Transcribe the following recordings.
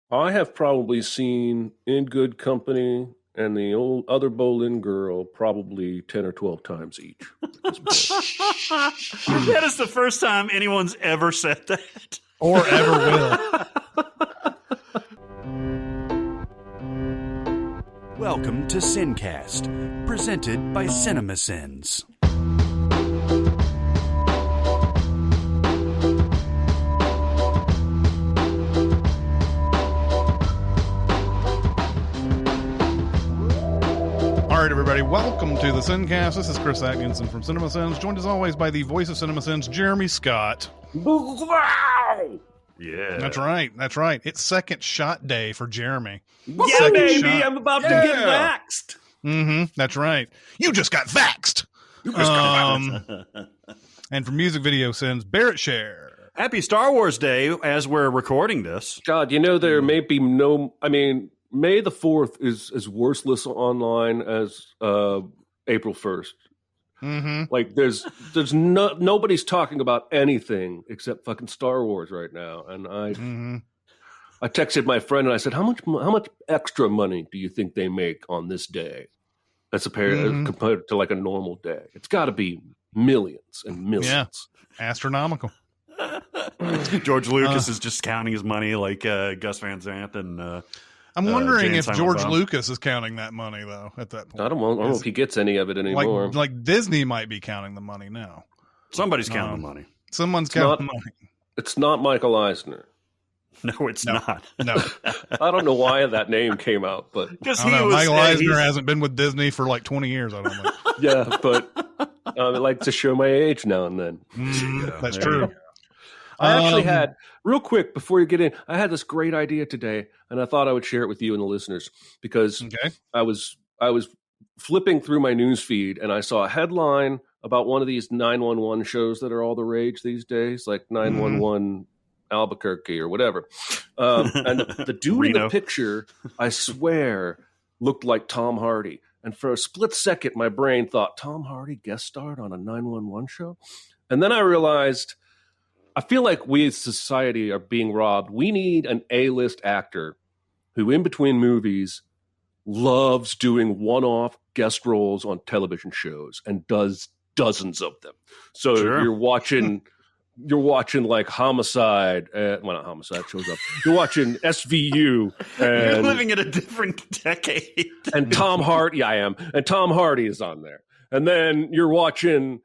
I have probably seen In Good Company and the old other Boleyn Girl probably 10 or 12 times each. That is the first time anyone's ever said that. Or ever will. Welcome to SinCast, presented by Cinemasins. All right, everybody, welcome to the SinCast. This is Chris Atkinson from Cinemasins, joined as always by the voice of Cinemasins, Jeremy Scott. Yeah. That's right. It's second shot day for Jeremy. Yeah, Second baby, shot. I'm about to get vaxxed. Mm-hmm, that's right. You just got vaxxed. And for music video sins, Barrett Share. Happy Star Wars Day as we're recording this. God, there may be May the 4th is as worthless online as April 1st. Mm-hmm. Like there's nobody's talking about anything except fucking Star Wars right now. And I texted my friend and I said, how much extra money do you think they make on this day as compared to like a normal day? It's got to be millions and millions. Yeah, astronomical. George Lucas is just counting his money like Gus Van Sant and I'm wondering if Silent George Bob. Lucas is counting that money, though, at that point. I don't know if he gets any of it anymore. Like Disney might be counting the money now. Somebody's counting the money. Someone's counting the money. It's not Michael Eisner. No, it's not. No. I don't know why that name came out, but Michael Eisner hasn't been with Disney for like 20 years, I don't know. Yeah, but I like to show my age now and then. That's true. I actually had, real quick before you get in, I had this great idea today, and I thought I would share it with you and the listeners because I was flipping through my news feed and I saw a headline about one of these 911 shows that are all the rage these days, like 911 Albuquerque or whatever. And the dude in the picture, I swear, looked like Tom Hardy. And for a split second, my brain thought, Tom Hardy guest starred on a 911 show? And then I realized, I feel like we as society are being robbed. We need an A-list actor who, in between movies, loves doing one-off guest roles on television shows and does dozens of them. So you're watching like Homicide. Not Homicide shows up. You're watching SVU. And, you're living in a different decade. And Tom Hardy, I am. And Tom Hardy is on there. And then you're watching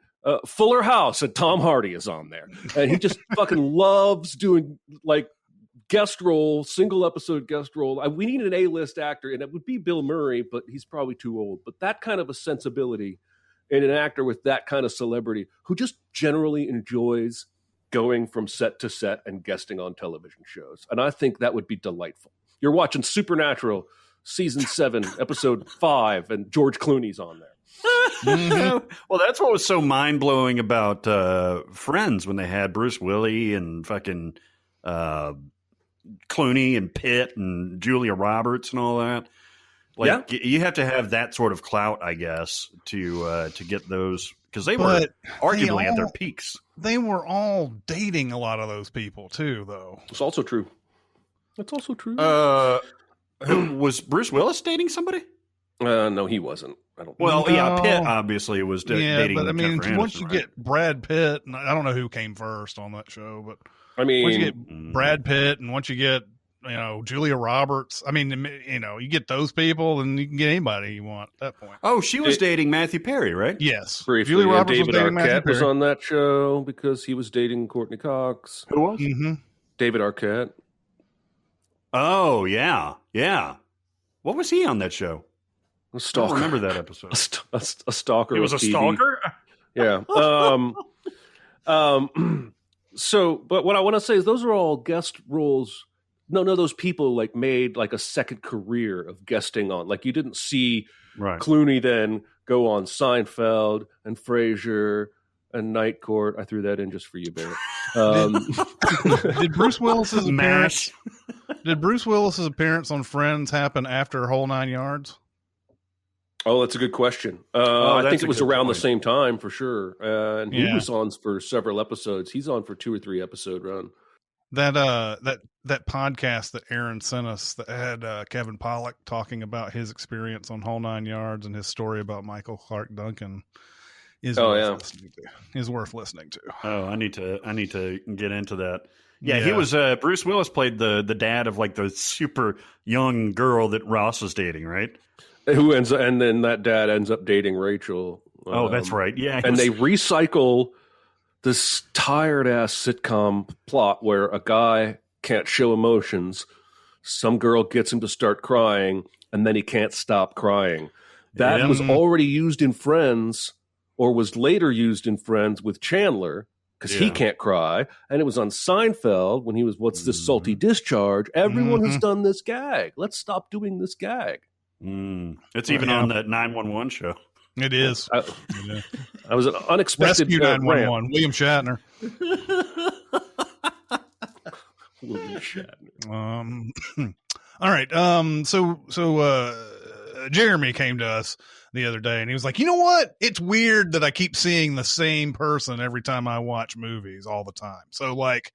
Fuller House, and Tom Hardy is on there. And he just fucking loves doing like guest role, single episode guest role. We need an A-list actor, and it would be Bill Murray, but he's probably too old. But that kind of a sensibility in an actor with that kind of celebrity who just generally enjoys going from set to set and guesting on television shows. And I think that would be delightful. You're watching Supernatural, season 7, episode 5, and George Clooney's on there. Well, that's what was so mind-blowing about Friends when they had Bruce Willis and fucking Clooney and Pitt and Julia Roberts and all that. Like, you have to have that sort of clout, I guess, to get those, because they were arguably at their peaks. They were all dating a lot of those people too, though. It's also true. That's also true. Was Bruce Willis dating somebody? No, he wasn't. I don't. Well, yeah, Pitt obviously was dating. But I mean, Jennifer once Aniston, you right? get Brad Pitt, and I don't know who came first on that show, but I mean, once you get Brad Pitt, and once you get Julia Roberts, I mean, you get those people, and you can get anybody you want at that point. Oh, she was dating Matthew Perry, right? Yes, briefly. Julia Roberts David was dating Matthew Arquette was Perry. on that show because he was dating Courtney Cox. Who was? Mm-hmm. David Arquette. Oh yeah. What was he on that show? A I stalker. don't remember that episode. A stalker. He was a TV. stalker? Yeah. So, but what I want to say is those are all guest roles. No, those people like made like a second career of guesting on. Like you didn't see Clooney then go on Seinfeld and Frasier and Night Court. I threw that in just for you, Barrett. Did Bruce Willis's appearance? Did Bruce Willis's appearance on Friends happen after Whole 9 Yards? Oh, that's a good question. I think it was around the same time for sure. And he was on for several episodes. He's on for 2 or 3 episode run. that podcast that Aaron sent us that had Kevin Pollak talking about his experience on Whole Nine Yards and his story about Michael Clark Duncan is worth listening to. Oh, I need to get into that. Yeah, he was Bruce Willis played the dad of like the super young girl that Ross was dating, right? And then that dad ends up dating Rachel. Oh, that's right. Yeah, and they recycle this tired ass sitcom plot where a guy can't show emotions. Some girl gets him to start crying, and then he can't stop crying. That was already used in Friends, or was later used in Friends with Chandler, because he can't cry. And it was on Seinfeld when he was, what's this salty discharge? Everyone has done this gag. Let's stop doing this gag. It's even on that 911 show. It is. I was an unexpected Rescue 911. William Shatner. William Shatner. All right. So Jeremy came to us the other day and he was like, you know what? It's weird that I keep seeing the same person every time I watch movies all the time. So like,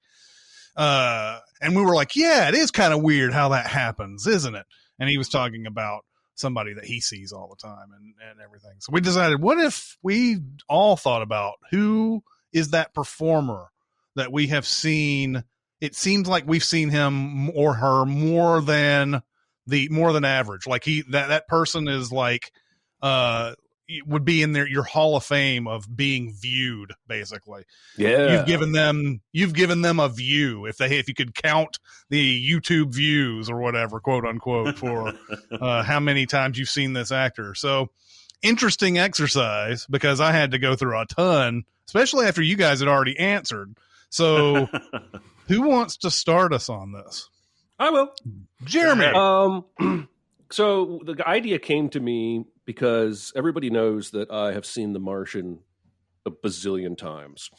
and we were like, yeah, it is kind of weird how that happens, isn't it? And he was talking about somebody that he sees all the time and everything. So we decided, what if we all thought about who is that performer that we have seen? It seems like we've seen him or her more than average. Like that person is like, would be in your Hall of Fame of being viewed, basically. Yeah. You've given them a view. If you could count the YouTube views or whatever, quote unquote, for how many times you've seen this actor. So interesting exercise, because I had to go through a ton, especially after you guys had already answered. So who wants to start us on this? I will. Jeremy. So the idea came to me because everybody knows that I have seen The Martian a bazillion times.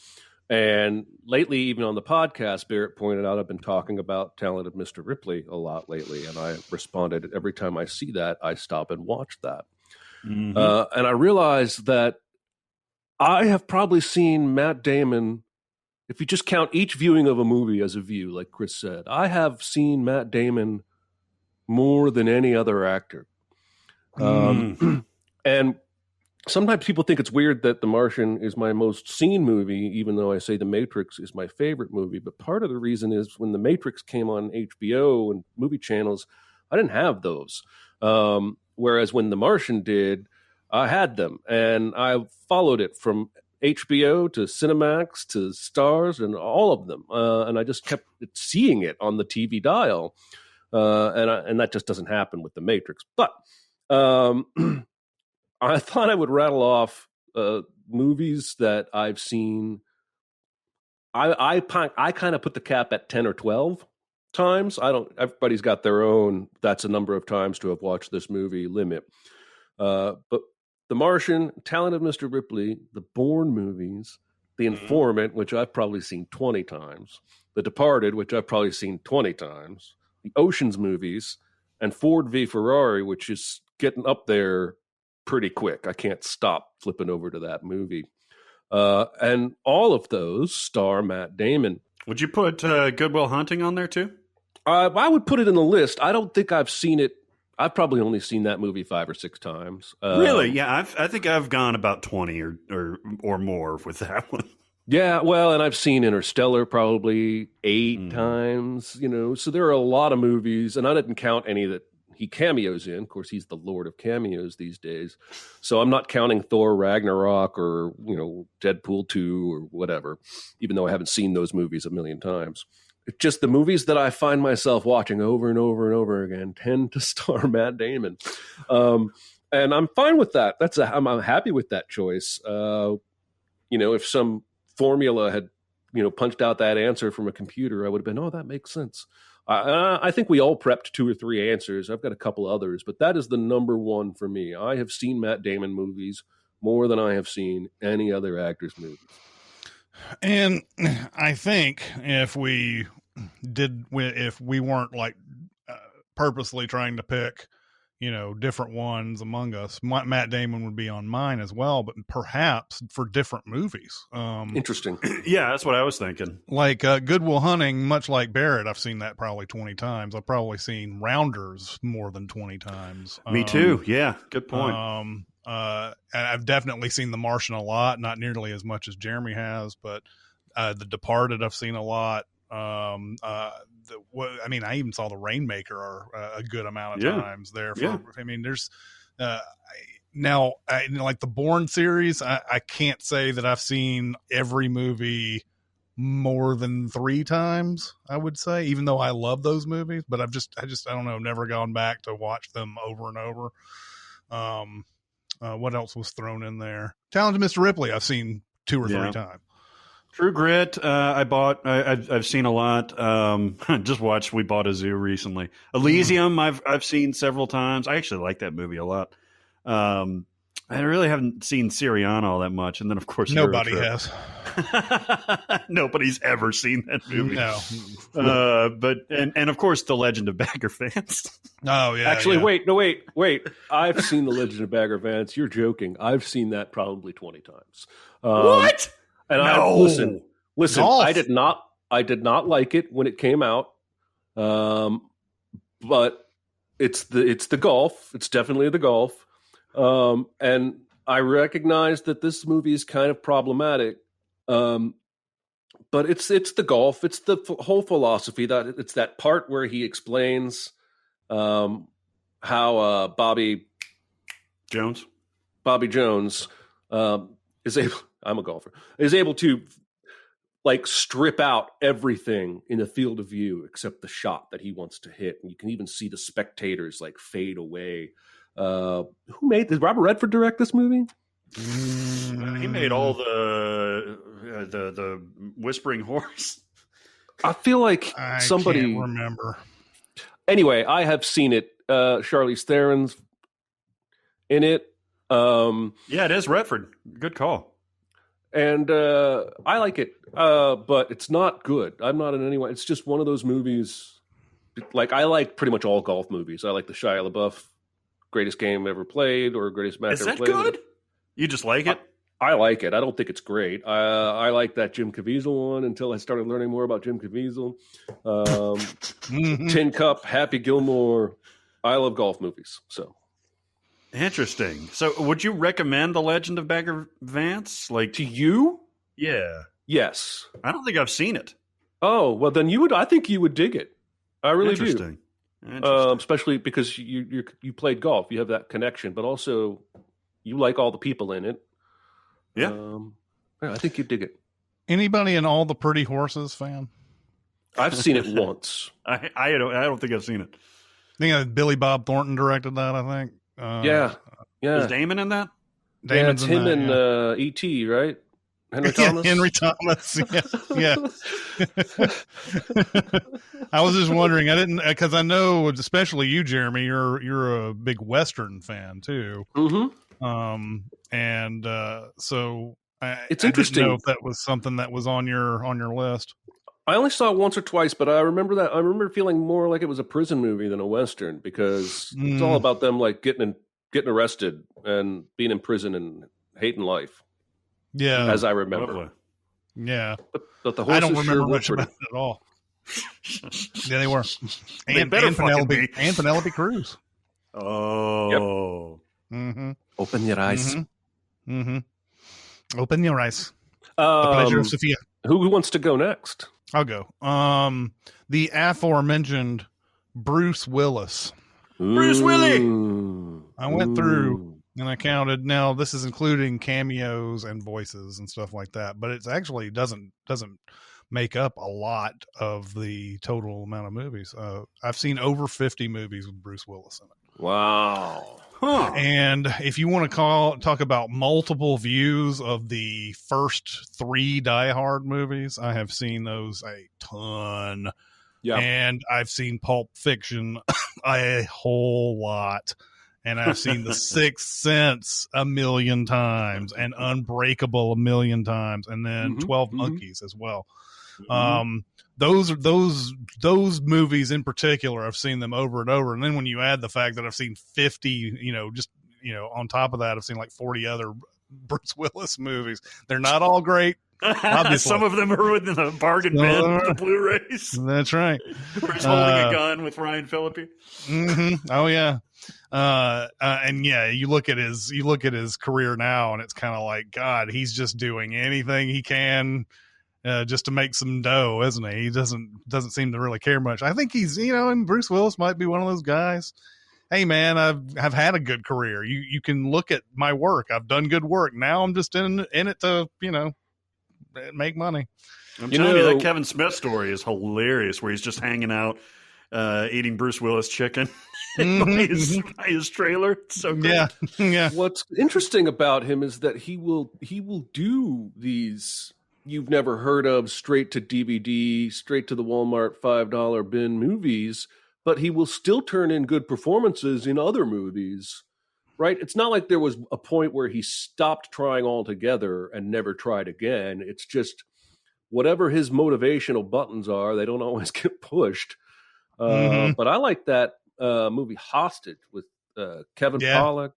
And lately, even on the podcast, Barrett pointed out I've been talking about Talented Mr. Ripley a lot lately. And I responded, every time I see that, I stop and watch that. Mm-hmm. And I realized that I have probably seen Matt Damon, if you just count each viewing of a movie as a view, like Chris said, I have seen Matt Damon more than any other actor. And sometimes people think it's weird that The Martian is my most seen movie, even though I say The Matrix is my favorite movie. But part of the reason is when The Matrix came on HBO and movie channels, I didn't have those. Whereas when The Martian did, I had them. And I followed it from HBO to Cinemax to Stars and all of them. And I just kept seeing it on the TV dial. And that just doesn't happen with The Matrix. But I thought I would rattle off movies that I've seen. I kind of put the cap at 10 or 12 times. Everybody's got their own, that's a number of times to have watched this movie limit. But The Martian, Talented Mr. Ripley, the Bourne movies, The Informant, which I've probably seen 20 times, The Departed, which I've probably seen 20 times, the Oceans movies, and Ford v. Ferrari, which is getting up there pretty quick. I can't stop flipping over to that movie. And all of those star Matt Damon. Would you put Good Will Hunting on there too? I would put it in the list. I don't think I've seen it. I've probably only seen that movie 5 or 6 times. Really? Yeah, I think I've gone about 20 or more with that one. Yeah, well, and I've seen Interstellar probably 8 times, so there are a lot of movies, and I didn't count any that he cameos in. Of course, he's the Lord of cameos these days. So I'm not counting Thor Ragnarok or, Deadpool 2 or whatever, even though I haven't seen those movies a million times. It's just the movies that I find myself watching over and over and over again tend to star Matt Damon. And I'm fine with that. I'm happy with that choice. If some formula had, punched out that answer from a computer, I would have been, oh, that makes sense. I think we all prepped 2 or 3 answers. I've got a couple others, but that is the number one for me. I have seen Matt Damon movies more than I have seen any other actor's movies. And I think if we weren't like purposely trying to pick, different ones among us. Matt Damon would be on mine as well, but perhaps for different movies. Interesting. Yeah, that's what I was thinking. Like Good Will Hunting, much like Barrett, I've seen that probably 20 times. I've probably seen Rounders more than 20 times. Me too. Yeah, good point. And I've definitely seen The Martian a lot, not nearly as much as Jeremy has, but The Departed I've seen a lot. I even saw The Rainmaker a good amount of times there. There's now like the Bourne series. I can't say that I've seen every movie more than 3 times. I would say, even though I love those movies, but I don't know, never gone back to watch them over and over. What else was thrown in there? Talented Mr. Ripley, I've seen 2 or 3 times. True Grit, I've seen a lot. Just watched We Bought a Zoo recently. Elysium, I've seen several times. I actually like that movie a lot. I really haven't seen Syriana all that much, and then of course nobody has. Nobody's ever seen that movie. No. But of course The Legend of Bagger Vance. Oh yeah. Actually, wait. I've seen The Legend of Bagger Vance. You're joking. I've seen that probably 20 times. What? And listen. Golf. I did not like it when it came out. But it's the golf. It's definitely the golf. And I recognize that this movie is kind of problematic. But it's the golf. It's the whole philosophy that it's that part where he explains how Bobby Jones is able. I'm a golfer. Is able to like strip out everything in the field of view except the shot that he wants to hit, and you can even see the spectators like fade away. Who made this? Robert Redford direct this movie? He made all the Whispering Horse. I feel like somebody can't remember. Anyway, I have seen it. Charlize Theron's in it. Yeah, it is Redford. Good call. And I like it, but it's not good. I'm not in any way. It's just one of those movies. Like I like pretty much all golf movies. I like the Shia LaBeouf Greatest Game Ever Played or Greatest Match Ever Played. Is that good? You just like it? I like it. I don't think it's great. I like that Jim Caviezel one until I started learning more about Jim Caviezel. Tin Cup, Happy Gilmore. I love golf movies. So interesting. So would you recommend The Legend of Bagger Vance? Like to you? Yeah. Yes. I don't think I've seen it. Oh, well then you would. I think you would dig it. I really do. Interesting. Especially because you played golf. You have that connection, but also you like all the people in it. Yeah. I think you dig it. Anybody in All the Pretty Horses fan? I've seen it once. I don't think I've seen it. I think Billy Bob Thornton directed that, I think. Yeah. Is Damon in that? Damon's it's him and E.T., right? Henry Thomas? Henry Thomas, yeah. I was just wondering. I didn't, because I know, especially you, Jeremy, you're a big Western fan too. Mm-hmm. So it's interesting. I didn't know if that was something that was on your list. I only saw it once or twice, but I remember feeling more like it was a prison movie than a Western because it's all about them like getting arrested and being in prison and hating life. Yeah, as I remember. Lovely. Yeah, but the horses I don't remember much sure about it at all. Yeah, they were. And Penelope Cruz. Oh, yep. Mm-hmm. Open your eyes. Mm-hmm. Mm-hmm. Open your eyes. The pleasure of Sophia. Who wants to go next? I'll go. The aforementioned Bruce Willis. Bruce Willie. I went through and I counted. Now this is including cameos and voices and stuff like that, but it's actually doesn't make up a lot of the total amount of movies. I've seen over 50 movies with Bruce Willis in it. Wow. Huh. And if you want to talk about multiple views of the first 3 Die Hard movies, I have seen those a ton. Yeah. And I've seen Pulp Fiction a whole lot. And I've seen The Sixth Sense a million times and Unbreakable a million times. And then 12 Monkeys as well. those movies in particular, I've seen them over and over. And then when you add the fact that I've seen 50, on top of that, I've seen like 40 other Bruce Willis movies. They're not all great. Some of them are in the bargain bin, the Blu-rays. That's right. Bruce holding a gun with Ryan Phillippe. Mm-hmm. Oh yeah. And yeah, you look at his career now, and it's kind of like, God, he's just doing anything he can just to make some dough, isn't he? He doesn't seem to really care much. I think he's, and Bruce Willis might be one of those guys. Hey man, I've had a good career. You can look at my work. I've done good work. Now I'm just in it to, make money. I'm telling you, that Kevin Smith story is hilarious, where he's just hanging out, eating Bruce Willis chicken by his trailer. It's so great. Yeah. Yeah. What's interesting about him is that he will do these you've never heard of straight to DVD, straight to the Walmart $5 bin movies, but he will still turn in good performances in other movies. Right? It's not like there was a point where he stopped trying altogether and never tried again. It's just whatever his motivational buttons are, they don't always get pushed. But I like that movie Hostage with Kevin Pollak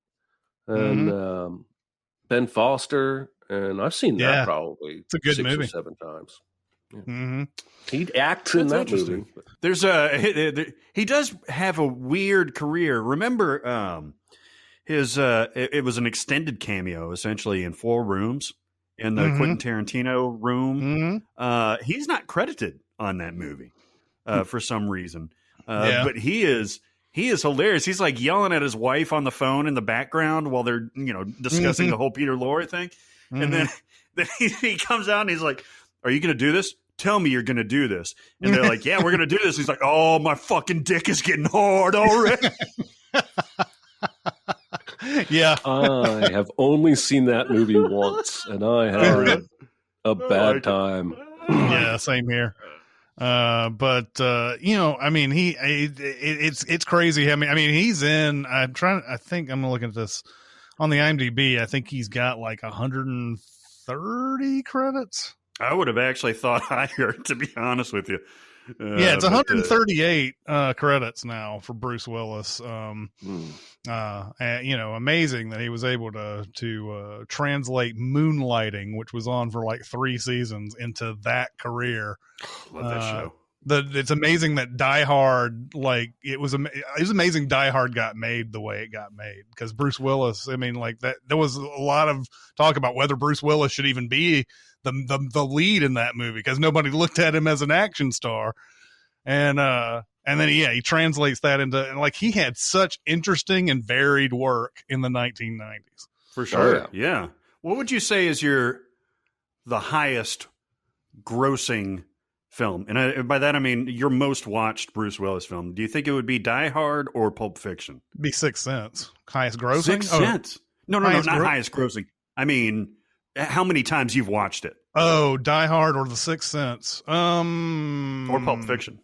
and Ben Foster. And I've seen that probably it's a good 6 movie. or 7 times. Yeah. Mm-hmm. He acts in that movie. He does have a weird career. Remember, it was an extended cameo, essentially, in 4 rooms in the Quentin Tarantino room. He's not credited on that movie for some reason, but he is hilarious. He's like yelling at his wife on the phone in the background while they're discussing the whole Peter Lorre thing, and then he comes out and he's like, "Are you going to do this? Tell me you're going to do this." And they're like, "Yeah, we're going to do this." He's like, "Oh, my fucking dick is getting hard already." Yeah. I have only seen that movie once, and I had a bad time. Yeah, same here. But it's crazy. I mean, he's in. I think I'm looking at this on the IMDb. I think he's got like 130 credits. I would have actually thought higher, to be honest with you. Yeah, it's 138 credits now for Bruce Willis. Amazing that he was able to translate Moonlighting, which was on for like 3 seasons, into that career. Love that show. It's amazing that Die Hard, like it was amazing Die Hard got made the way it got made, because Bruce Willis, I mean, like that, there was a lot of talk about whether Bruce Willis should even be the lead in that movie, because nobody looked at him as an action star. And then he translates that into, and like he had such interesting and varied work in the 1990s. For sure. Yeah. What would you say is the highest grossing film? And by that, I mean your most watched Bruce Willis film. Do you think it would be Die Hard or Pulp Fiction? It'd be Sixth Sense. Highest grossing? Sixth Sense. No, not highest grossing. I mean, how many times you've watched it? Oh, Die Hard or The Sixth Sense? Or Pulp Fiction?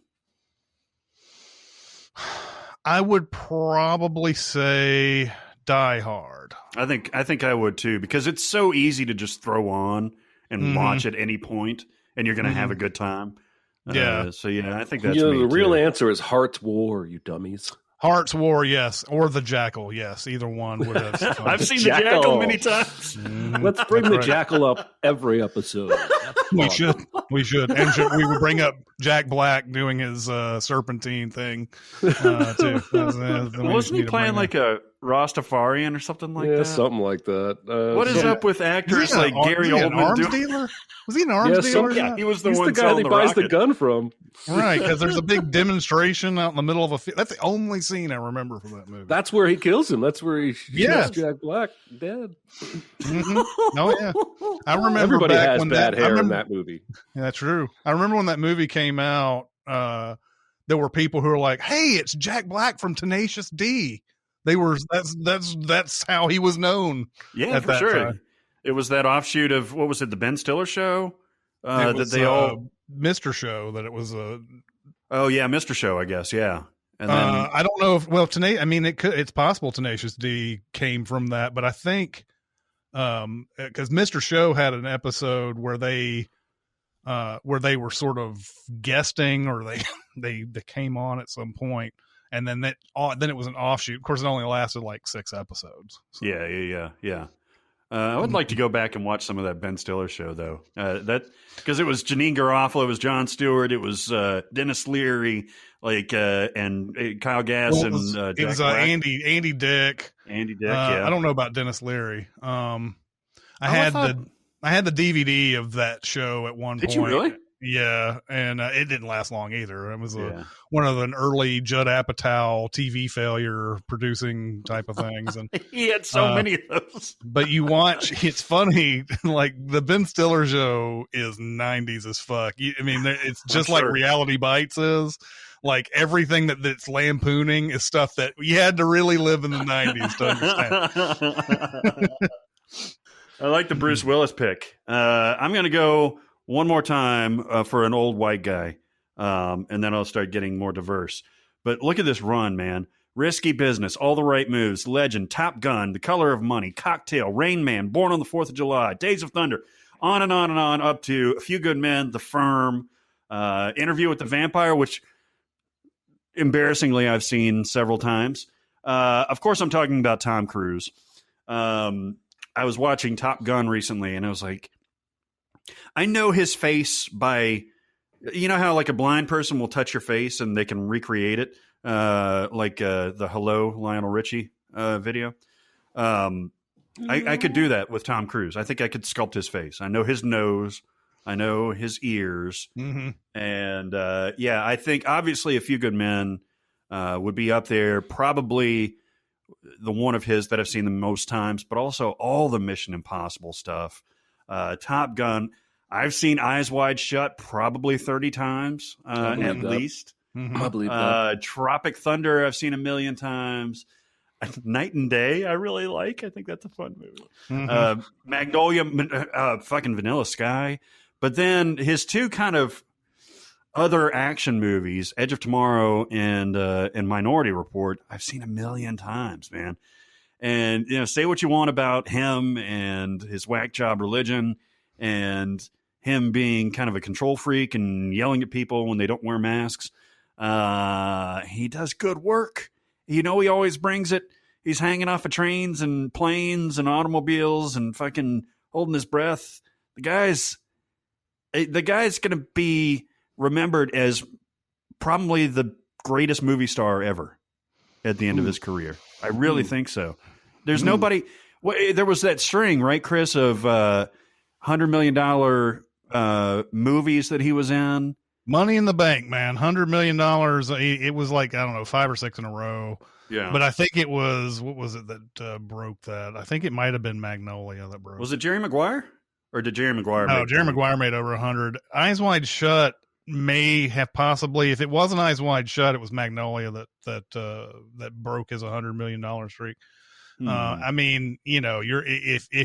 I would probably say Die Hard. I think I would too, because it's so easy to just throw on and watch at any point, and you're going to have a good time. Yeah. So yeah, I think that's the real answer is Heart's War, you dummies. Heart's War, yes, or The Jackal, yes. Either one would have. I've seen The Jackal many times. Let's bring the Jackal up every episode. We should, and we would bring up Jack Black doing his serpentine thing too. Wasn't he playing like a Rastafarian or something like that? Yeah, something like that. What is up with actors like Gary Oldman? Dealer? Was he an arms dealer? Yeah, he was the He's one the guy that buys the gun from. Right, because there's a big demonstration out in the middle of a field. That's the only scene I remember from that movie. That's where he kills him. That's where he shoots Jack Black dead. Oh yeah, I remember. Everybody back has when bad hair in that movie. Yeah, that's true. I remember when that movie came out. There were people who were like, "Hey, it's Jack Black from Tenacious D." They were. That's how he was known. Yeah, for sure. Time. It was that offshoot of, what was it, the Ben Stiller show? Mr. Show, that it was a. Oh yeah, Mr. Show, I guess. Yeah. And then, I don't know if it's possible Tenacious D came from that, but I think because Mr. Show had an episode where they where they were sort of guesting, or they came on at some point, and then then it was an offshoot. Of course, it only lasted like 6 episodes. So. Yeah. I would like to go back and watch some of that Ben Stiller show, though. That because it was Janine Garofalo, it was Jon Stewart, it was Dennis Leary, and Kyle Gass, well, and it was Andy Dick. Yeah. I don't know about Dennis Leary. I had the DVD of that show at one point. Did you really? Yeah, and it didn't last long either. It was one of an early Judd Apatow TV failure producing type of things, and he had so many of those. But you watch, it's funny. Like the Ben Stiller show is 90s as fuck. It's just like Reality Bites is. Like everything that's lampooning is stuff that you had to really live in the 90s to understand. I like the Bruce Willis pick. I'm going to go one more time for an old white guy, and then I'll start getting more diverse. But look at this run, man. Risky Business, All the Right Moves, Legend, Top Gun, The Color of Money, Cocktail, Rain Man, Born on the 4th of July, Days of Thunder, on and on and on, up to A Few Good Men, The Firm, Interview with the Vampire, which embarrassingly I've seen several times. Of course, I'm talking about Tom Cruise. I was watching Top Gun recently, and I was like, I know his face by, you know how like a blind person will touch your face and they can recreate it, the Hello Lionel Richie video. I could do that with Tom Cruise. I think I could sculpt his face. I know his nose. I know his ears. Mm-hmm. And I think obviously A Few Good Men would be up there. Probably the one of his that I've seen the most times, but also all the Mission Impossible stuff. Top Gun, I've seen Eyes Wide Shut probably 30 times at least. Mm-hmm. I believe that. Tropic Thunder, I've seen a million times. Night and Day, I really like. I think that's a fun movie. Mm-hmm. Magnolia, fucking Vanilla Sky. But then his two kind of other action movies, Edge of Tomorrow and Minority Report, I've seen a million times, man. And, say what you want about him and his whack job religion and him being kind of a control freak and yelling at people when they don't wear masks. He does good work. He always brings it. He's hanging off of trains and planes and automobiles and fucking holding his breath. The guy's going to be remembered as probably the greatest movie star ever at the end of his career. I really think so. There's nobody. Well, there was that string, right, Chris, of $100 million movies that he was in. Money in the Bank, man. $100 million. It was like, I don't know, 5 or 6 in a row. Yeah. But I think it was, what was it that broke that? I think it might have been Magnolia that broke. Was it Jerry Maguire? Or did Jerry Maguire No, Jerry Maguire made over 100. Eyes Wide Shut may have possibly, if it wasn't Eyes Wide Shut, it was Magnolia that broke his $100 million streak. If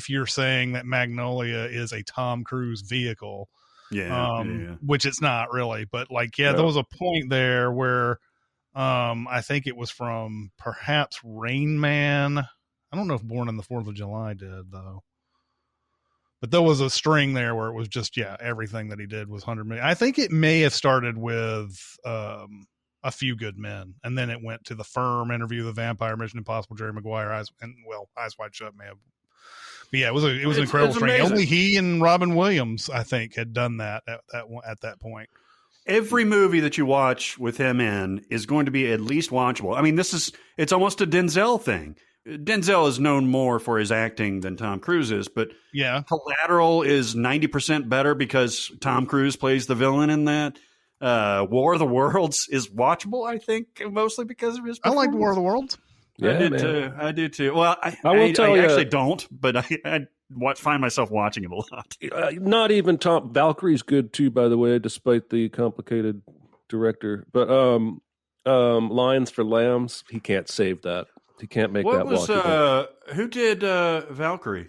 you're saying that Magnolia is a Tom Cruise vehicle, which it's not really, but there was a point there where I think it was from perhaps Rain Man. I don't know if Born on the 4th of July did though. But there was a string there where it was just, everything that he did was 100 million. I think it may have started with A Few Good Men, and then it went to The Firm, Interview with the Vampire, Mission Impossible, Jerry Maguire, Eyes Wide Shut may have. But it was an incredible string. Only he and Robin Williams, I think, had done that at that point. Every movie that you watch with him in is going to be at least watchable. I mean, it's almost a Denzel thing. Denzel is known more for his acting than Tom Cruise is, but Collateral is 90% better because Tom Cruise plays the villain in that. War of the Worlds is watchable, I think, mostly because of his performance. I like War of the Worlds. Yeah, I do too. Well, I actually don't, but I find myself watching it a lot. Not even Tom. Valkyrie's good too, by the way, despite the complicated director. But Lions for Lambs, he can't save that. He can't make that watchable. Who did Valkyrie?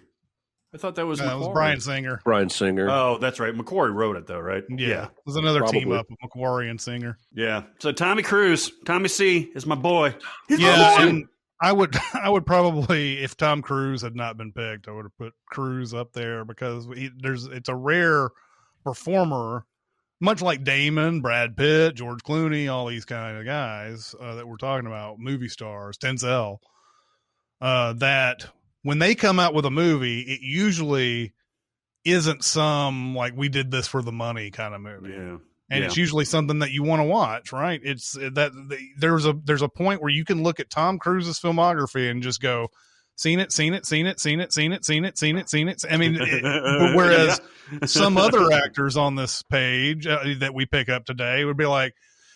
I thought that was McQuarrie. It was Bryan Singer. Bryan Singer. Oh, that's right. McQuarrie wrote it, though, right? Yeah. It was another team up with McQuarrie and Singer. Yeah. So Tommy Cruise, Tommy C is my boy. He's my boy. And I would probably, if Tom Cruise had not been picked, I would have put Cruise up there because it's a rare performer, much like Damon, Brad Pitt, George Clooney, all these kind of guys that we're talking about, movie stars, Denzel, that when they come out with a movie, it usually isn't some like we did this for the money kind of movie. Yeah. And it's usually something that you want to watch, right? It's that there's a point where you can look at Tom Cruise's filmography and just go, seen it. I mean, whereas some other actors on this page that we pick up today would be like,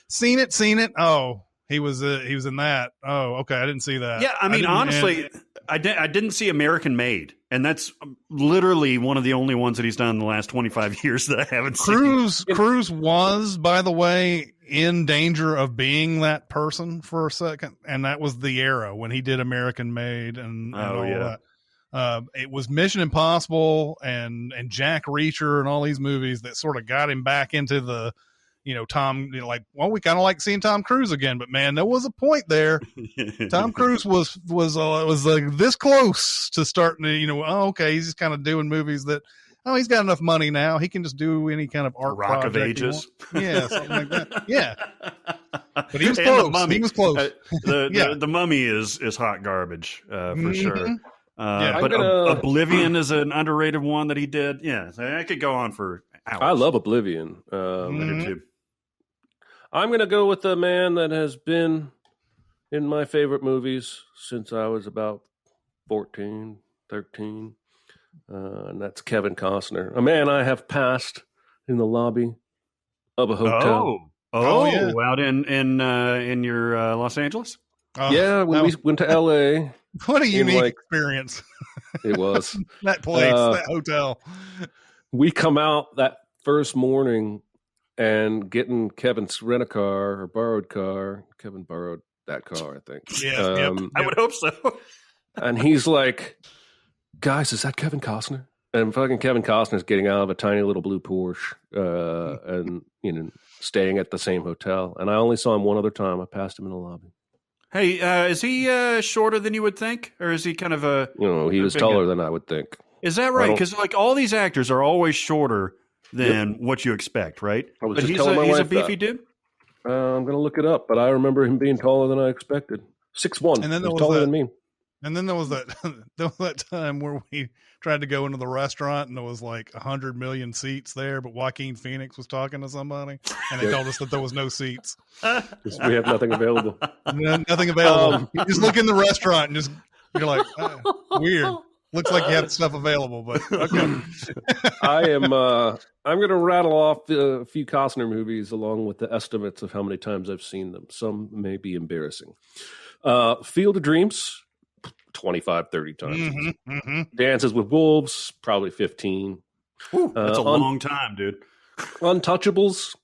seen it. Oh, he was in that. Oh, okay. I didn't see that. Yeah. I mean, honestly, I didn't see American Made, and that's literally one of the only ones that he's done in the last 25 years that I haven't seen. Cruise was, by the way, in danger of being that person for a second, and that was the era when he did American Made and all that. It was Mission Impossible and Jack Reacher and all these movies that sort of got him back into the, Tom, like, well, we kind of like seeing Tom Cruise again, but man, there was a point there. Tom Cruise was like this close to starting to, okay, he's just kind of doing movies that, he's got enough money now. He can just do any kind of art Rock of project Ages. Yeah, something like that. Yeah. But he was close. He was close. The Mummy is hot garbage, for sure. But Oblivion is an underrated one that he did. Yeah, I could go on for hours. I love Oblivion. I do too. I'm going to go with a man that has been in my favorite movies since I was about 14, 13. And that's Kevin Costner. A man I have passed in the lobby of a hotel. Yeah. Out in your Los Angeles? Yeah, when we went to L.A. What a unique experience. It was. That place, that hotel. We come out that first morning and getting Kevin's rent-a-car or borrowed car. Kevin borrowed that car, I think. Yeah, I would hope so. And he's like, guys, is that Kevin Costner? And fucking Kevin Costner's getting out of a tiny little blue Porsche and, staying at the same hotel. And I only saw him one other time. I passed him in the lobby. Hey, is he shorter than you would think? Or is he kind of a... he was taller than I would think. Is that right? Because like all these actors are always shorter than what you expect, right? But he's a beefy dude? I'm going to look it up, but I remember him being taller than I expected. 6'1", and then there was taller than me. And then there was that time where we tried to go into the restaurant and there was like 100 million seats there, but Joaquin Phoenix was talking to somebody and they told us that there was no seats. We have nothing available. Nothing available. You just look in the restaurant and you're like, weird. Looks like you have stuff available, but okay. I'm going to rattle off a few Costner movies along with the estimates of how many times I've seen them. Some may be embarrassing. Field of Dreams, 25, 30 times. Dances with Wolves, probably 15. Ooh, that's a long time, dude. Untouchables,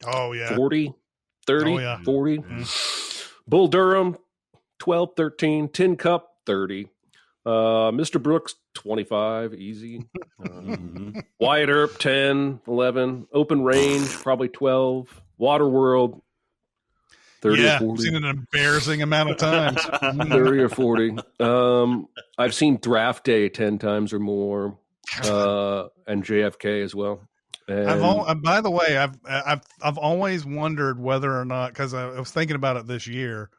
40, 30, 40. Bull Durham, 12, 13. Tin Cup, 30. Mr. Brooks, 25, easy. Wyatt Earp, 10, 11. Open Range, probably 12. Waterworld, 30 or 40. I've seen an embarrassing amount of times. 30 or 40. I've seen Draft Day 10 times or more, and JFK as well. And by the way, I've always wondered whether or not, because I was thinking about it this year,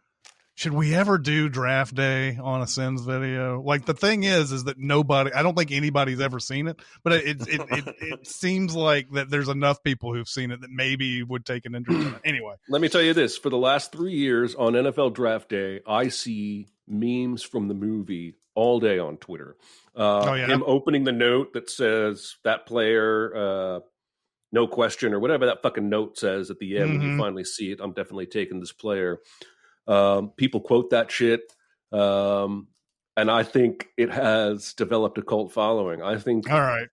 should we ever do Draft Day on a Sins video? Like the thing is that I don't think anybody's ever seen it, but it seems like that there's enough people who've seen it that maybe would take an interest in it. Anyway, let me tell you this: for the last 3 years on NFL Draft Day, I see memes from the movie all day on Twitter. Him opening the note that says that player, no question, or whatever that fucking note says at the end when you finally see it. I'm definitely taking this player. People quote that shit. And I think it has developed a cult following. I think, all right,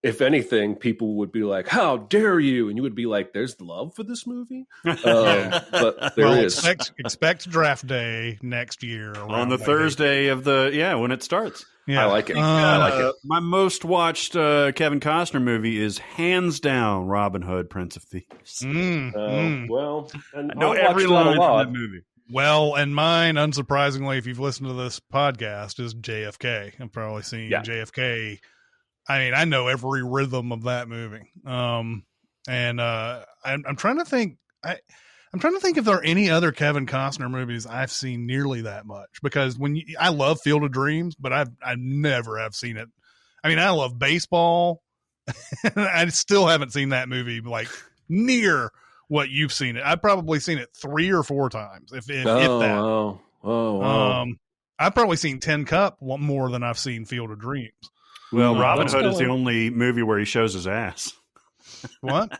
if anything, people would be like, how dare you? And you would be like, there's love for this movie. But there is. Expect Draft Day next year. On the Thursday of when it starts. Yeah. I like it. I like it. My most watched Kevin Costner movie is hands down Robin Hood, Prince of Thieves. Well, and I know every line from that movie. Well, and mine, unsurprisingly, if you've listened to this podcast, is JFK. I've probably seen JFK I know every rhythm of that movie. I'm trying to think. I'm trying to think if there are any other Kevin Costner movies I've seen nearly that much, because I love Field of Dreams, but I never have seen it. I mean, I love baseball. I still haven't seen that movie like near what you've seen it. I've probably seen it 3 or 4 times, if that. Oh, wow. I've probably seen 10 Cup more than I've seen Field of Dreams. Well, Robin Hood is the only movie where he shows his ass. What?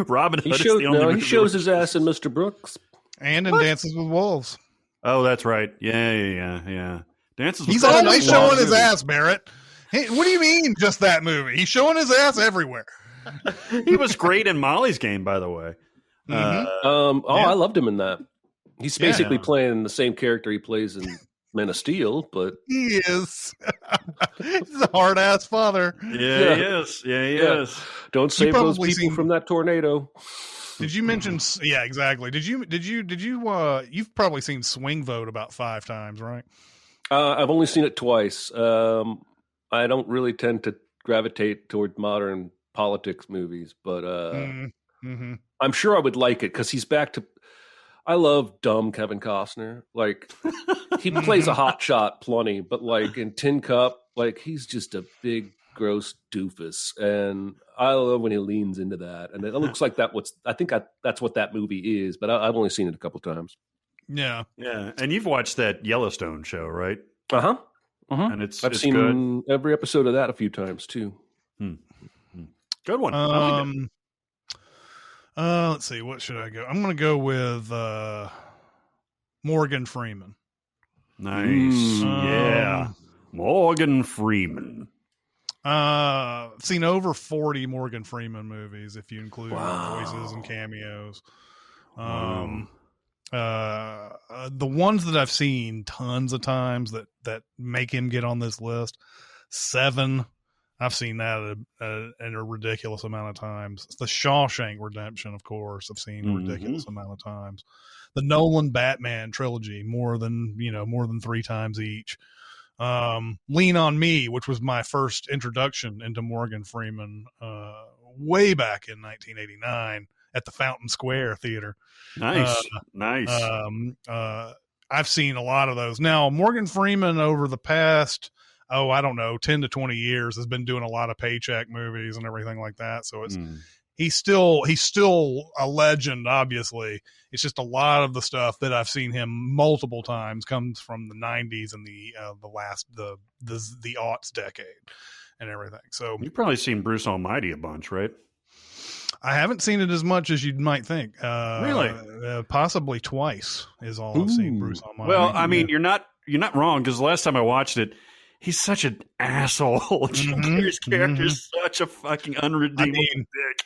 Robin Hood is the only movie. He shows his ass in Mr. Brooks. And in Dances with Wolves. Oh, that's right. Yeah. Dances with He's always showing his ass, Barrett. Hey, what do you mean, just that movie? He's showing his ass everywhere. He was great in Molly's Game, by the way. I loved him in that. He's basically playing the same character he plays in Man of Steel, but he is. He's a hard ass father. Yeah, he is. Yeah, he is. Don't save those people from that tornado. Did you mention? Yeah, exactly. Did you? You've probably seen Swing Vote about 5 times, right? I've only seen it twice. I don't really tend to gravitate toward modern politics movies, but I'm sure I would like it because he's back to. I love dumb Kevin Costner. Like, he plays a hot shot plenty, but like in Tin Cup, like he's just a big, gross doofus, and I love when he leans into that. And it looks like that's what that movie is. But I've only seen it a couple times. Yeah. And you've watched that Yellowstone show, right? Uh-huh. And I've seen good. Every episode of that a few times too. Good one. Let's see. What should I go? I'm going to go with Morgan Freeman. Nice. Yeah. Morgan Freeman. Seen over 40 Morgan Freeman movies, if you include voices and cameos. The ones that I've seen tons of times that make him get on this list, 7. I've seen that in a ridiculous amount of times. The Shawshank Redemption, of course, I've seen a ridiculous amount of times. The Nolan Batman trilogy, more than 3 times each. Lean on Me, which was my first introduction into Morgan Freeman, way back in 1989 at the Fountain Square Theater. Nice. I've seen a lot of those. Now, Morgan Freeman over the past, 10 to 20 years has been doing a lot of paycheck movies and everything like that. So he's still a legend, obviously. It's just a lot of the stuff that I've seen him multiple times comes from the 90s and the aughts decade and everything. So you've probably seen Bruce Almighty a bunch, right? I haven't seen it as much as you might think. Really? Possibly twice is all I've seen Bruce Almighty. Well, I mean, you're not wrong, because the last time I watched it, he's such an asshole. Jim Carrey's character is such a fucking unredeemable dick.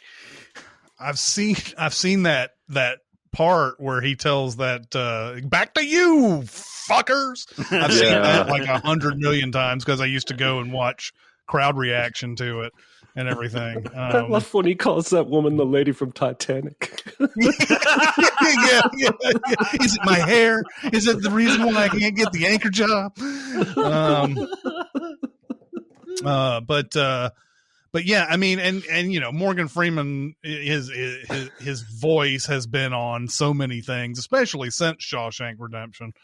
I've seen that part where he tells that back to you fuckers. I've seen that like 100 million times because I used to go and watch crowd reaction to it and everything. I love when he calls that woman the lady from Titanic. yeah. Is it my hair? Is it the reason why I can't get the anchor job? But yeah, I mean, and Morgan Freeman, his voice has been on so many things, especially since Shawshank Redemption,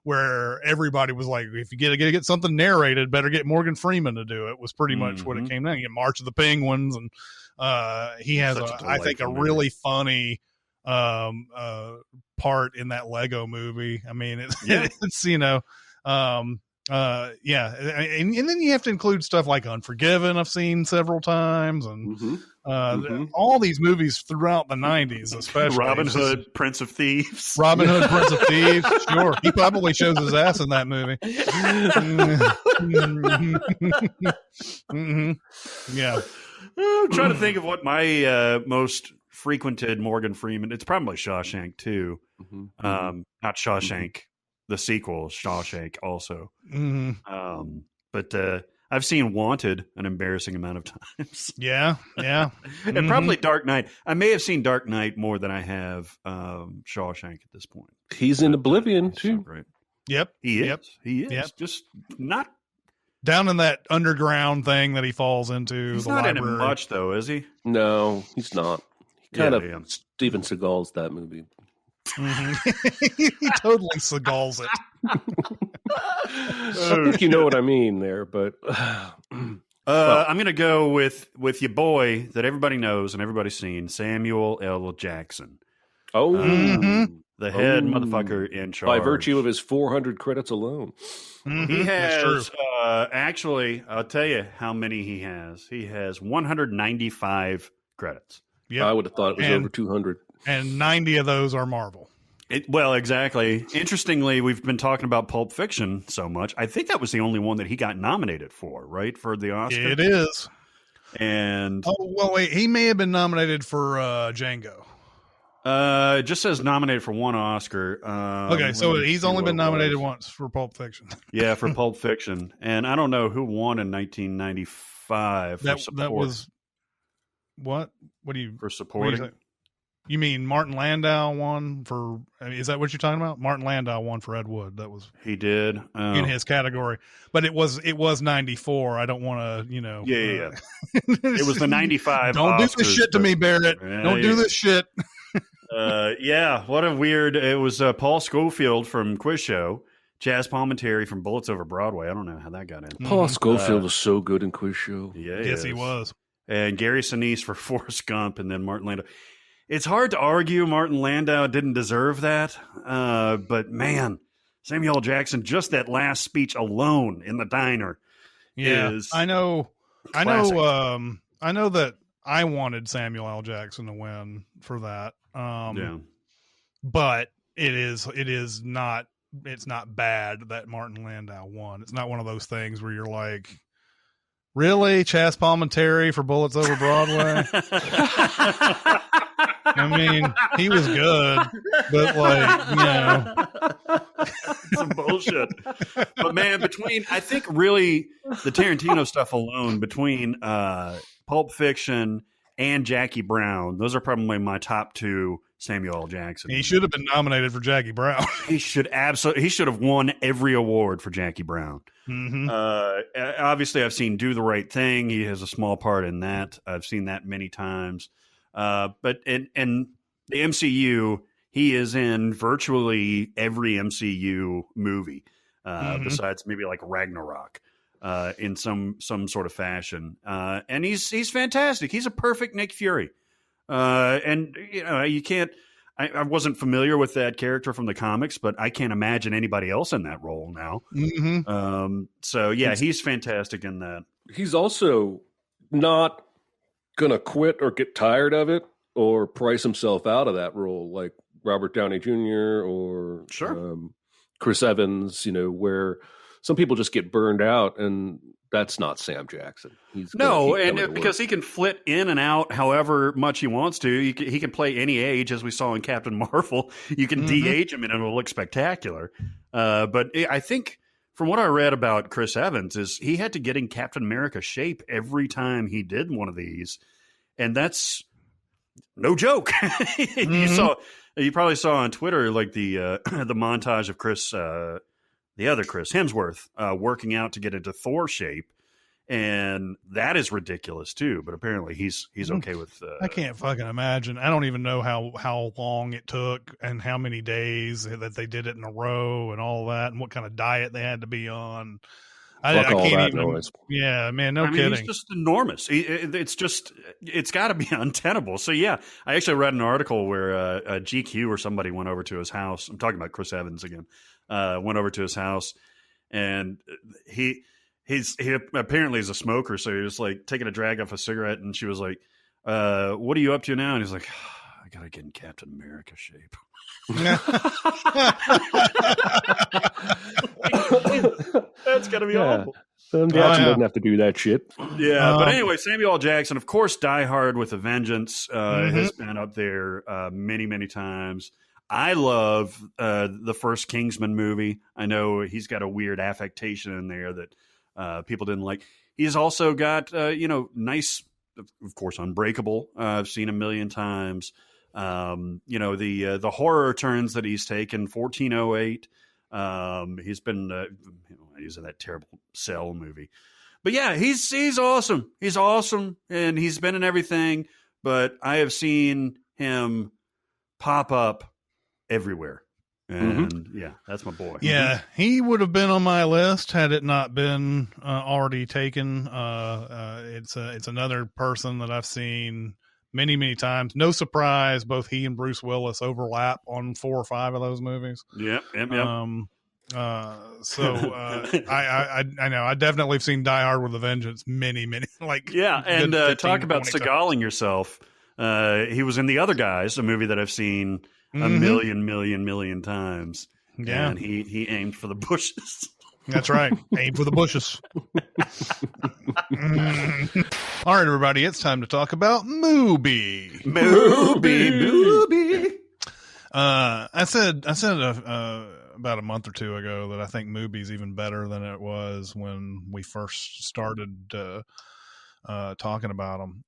where everybody was like, if you get something narrated, better get Morgan Freeman to do it, was pretty much what it came down. You get March of the Penguins, and he has I think a really funny part in that Lego movie. I mean, it's and then you have to include stuff like Unforgiven I've seen several times, and all these movies throughout the 90s, especially Robin Hood, Prince of Thieves. Sure, he probably shows his ass in that movie. Yeah, I'm trying to think of what my most frequented Morgan Freeman. It's probably Shawshank too. Not Shawshank. The sequel, Shawshank, also. But I've seen Wanted an embarrassing amount of times. Yeah. And probably Dark Knight. I may have seen Dark Knight more than I have Shawshank at this point. He's in Oblivion, too. Right. Yep. He is. Yep. He is. Yep. Just not down in that underground thing that he falls into. He's the not library. in it much, though, is he? No, he's not. He kind of Steven Seagal's that movie. Mm-hmm. He totally Seagal's it. I think you know what I mean there, but I'm going to go with your boy that everybody knows and everybody's seen, Samuel L. Jackson. Oh, the head motherfucker in charge. By virtue of his 400 credits alone. Mm-hmm. He has, actually, I'll tell you how many he has. He has 195 credits. Yep. I would have thought it was over 200. And 90 of those are Marvel. Well, exactly. Interestingly, we've been talking about Pulp Fiction so much. I think that was the only one that he got nominated for, right? For the Oscar? It is. And wait. He may have been nominated for Django. It just says nominated for one Oscar. Okay, so he's only been nominated once for Pulp Fiction. Yeah, for Pulp Fiction. And I don't know who won in 1995 for support. That was what? What do you for supporting? You mean Martin Landau won for? I mean, is that what you're talking about? Martin Landau won for Ed Wood. That was he did in his category, but it was 94. I don't want to, Yeah. It was the 95. Don't Oscars, do this shit to me, Barrett. Don't do this shit. Yeah, what a weird. It was Paul Scofield from Quiz Show, Chaz Palminteri from Bullets Over Broadway. I don't know how that got in. Paul Scofield was so good in Quiz Show. Yeah, yes, he was. And Gary Sinise for Forrest Gump, and then Martin Landau. It's hard to argue Martin Landau didn't deserve that, but man, Samuel L. Jackson, just that last speech alone in the diner. Is I know that I wanted Samuel L. Jackson to win for that. But it's not bad that Martin Landau won. It's not one of those things where you're like, really, Chaz Palminteri for Bullets Over Broadway? I mean, he was good, but some bullshit. But man, I think really the Tarantino stuff alone, between Pulp Fiction and Jackie Brown, those are probably my top two Samuel L. Jackson. He should have been nominated for Jackie Brown. He should have won every award for Jackie Brown. Mm-hmm. Obviously, I've seen Do the Right Thing. He has a small part in that. I've seen that many times. But in the MCU, he is in virtually every MCU movie, besides maybe like Ragnarok, in some sort of fashion. And he's fantastic. He's a perfect Nick Fury. And you can't. I wasn't familiar with that character from the comics, but I can't imagine anybody else in that role now. Mm-hmm. So yeah, he's fantastic in that. He's also not gonna quit or get tired of it or price himself out of that role like Robert Downey Jr. or Chris Evans, where some people just get burned out, and that's not Sam Jackson. Because he can flit in and out however much he wants to. He can play any age, as we saw in Captain Marvel. You can de-age him and it'll look spectacular. But I think from what I read about Chris Evans is he had to get in Captain America shape every time he did one of these. And that's no joke. You probably saw on Twitter like the montage of the other Chris Hemsworth working out to get into Thor shape, and that is ridiculous too. But apparently he's okay with. I can't fucking imagine. I don't even know how long it took and how many days that they did it in a row and all that, and what kind of diet they had to be on. I can't even. Noise. Yeah, man, no kidding. He's just enormous. It's got to be untenable. So yeah, I actually read an article where a GQ or somebody went over to his house. I'm talking about Chris Evans again. Went over to his house, and he apparently is a smoker. So he was like taking a drag off a cigarette, and she was like, "What are you up to now?" And he's like, "I gotta get in Captain America shape." That's gotta be awful. Sam Jackson doesn't have to do that shit. Yeah, but anyway, Samuel L. Jackson, of course, Die Hard with a Vengeance has been up there many, many times. I love the first Kingsman movie. I know he's got a weird affectation in there that people didn't like. He's also got nice, of course, Unbreakable. I've seen a million times. The horror turns that he's taken, 1408. He's been he's in that terrible Cell movie. But yeah, he's awesome. He's awesome, and he's been in everything. But I have seen him pop up everywhere. And yeah, that's my boy. Yeah, he would have been on my list had it not been already taken. It's another person that I've seen many, many times. No surprise, both he and Bruce Willis overlap on 4 or 5 of those movies. Yep. I know I definitely have seen Die Hard with a Vengeance many, and talk about Seagaling yourself. He was in The Other Guys, a movie that I've seen a million times. Yeah. And he aimed for the bushes. That's right. Aim for the bushes. All right, everybody. It's time to talk about Movie. I said about a month or two ago that I think Movie's even better than it was when we first started talking about them.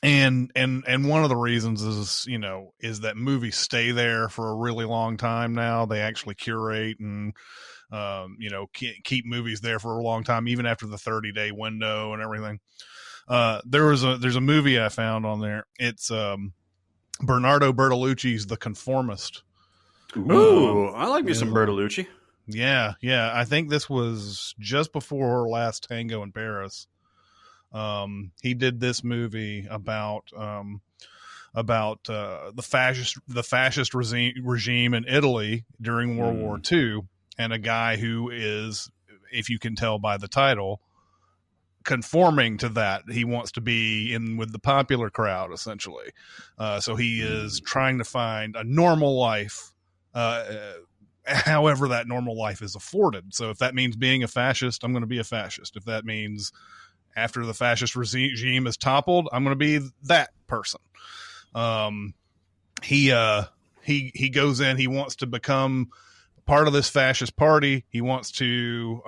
And one of the reasons is that movies stay there for a really long time now. They actually curate and keep movies there for a long time, even after the 30-day window and everything. There's a movie I found on there. It's Bernardo Bertolucci's The Conformist. Ooh, I like me some Bertolucci. Yeah. I think this was just before Last Tango in Paris. He did this movie about the fascist regime in Italy during World War II, and a guy who is, if you can tell by the title, conforming to that. He wants to be in with the popular crowd, essentially. So he is trying to find a normal life, however that normal life is afforded. So if that means being a fascist, I'm going to be a fascist. If that means after the fascist regime is toppled, I'm going to be that person. He goes in. He wants to become part of this fascist party. He wants to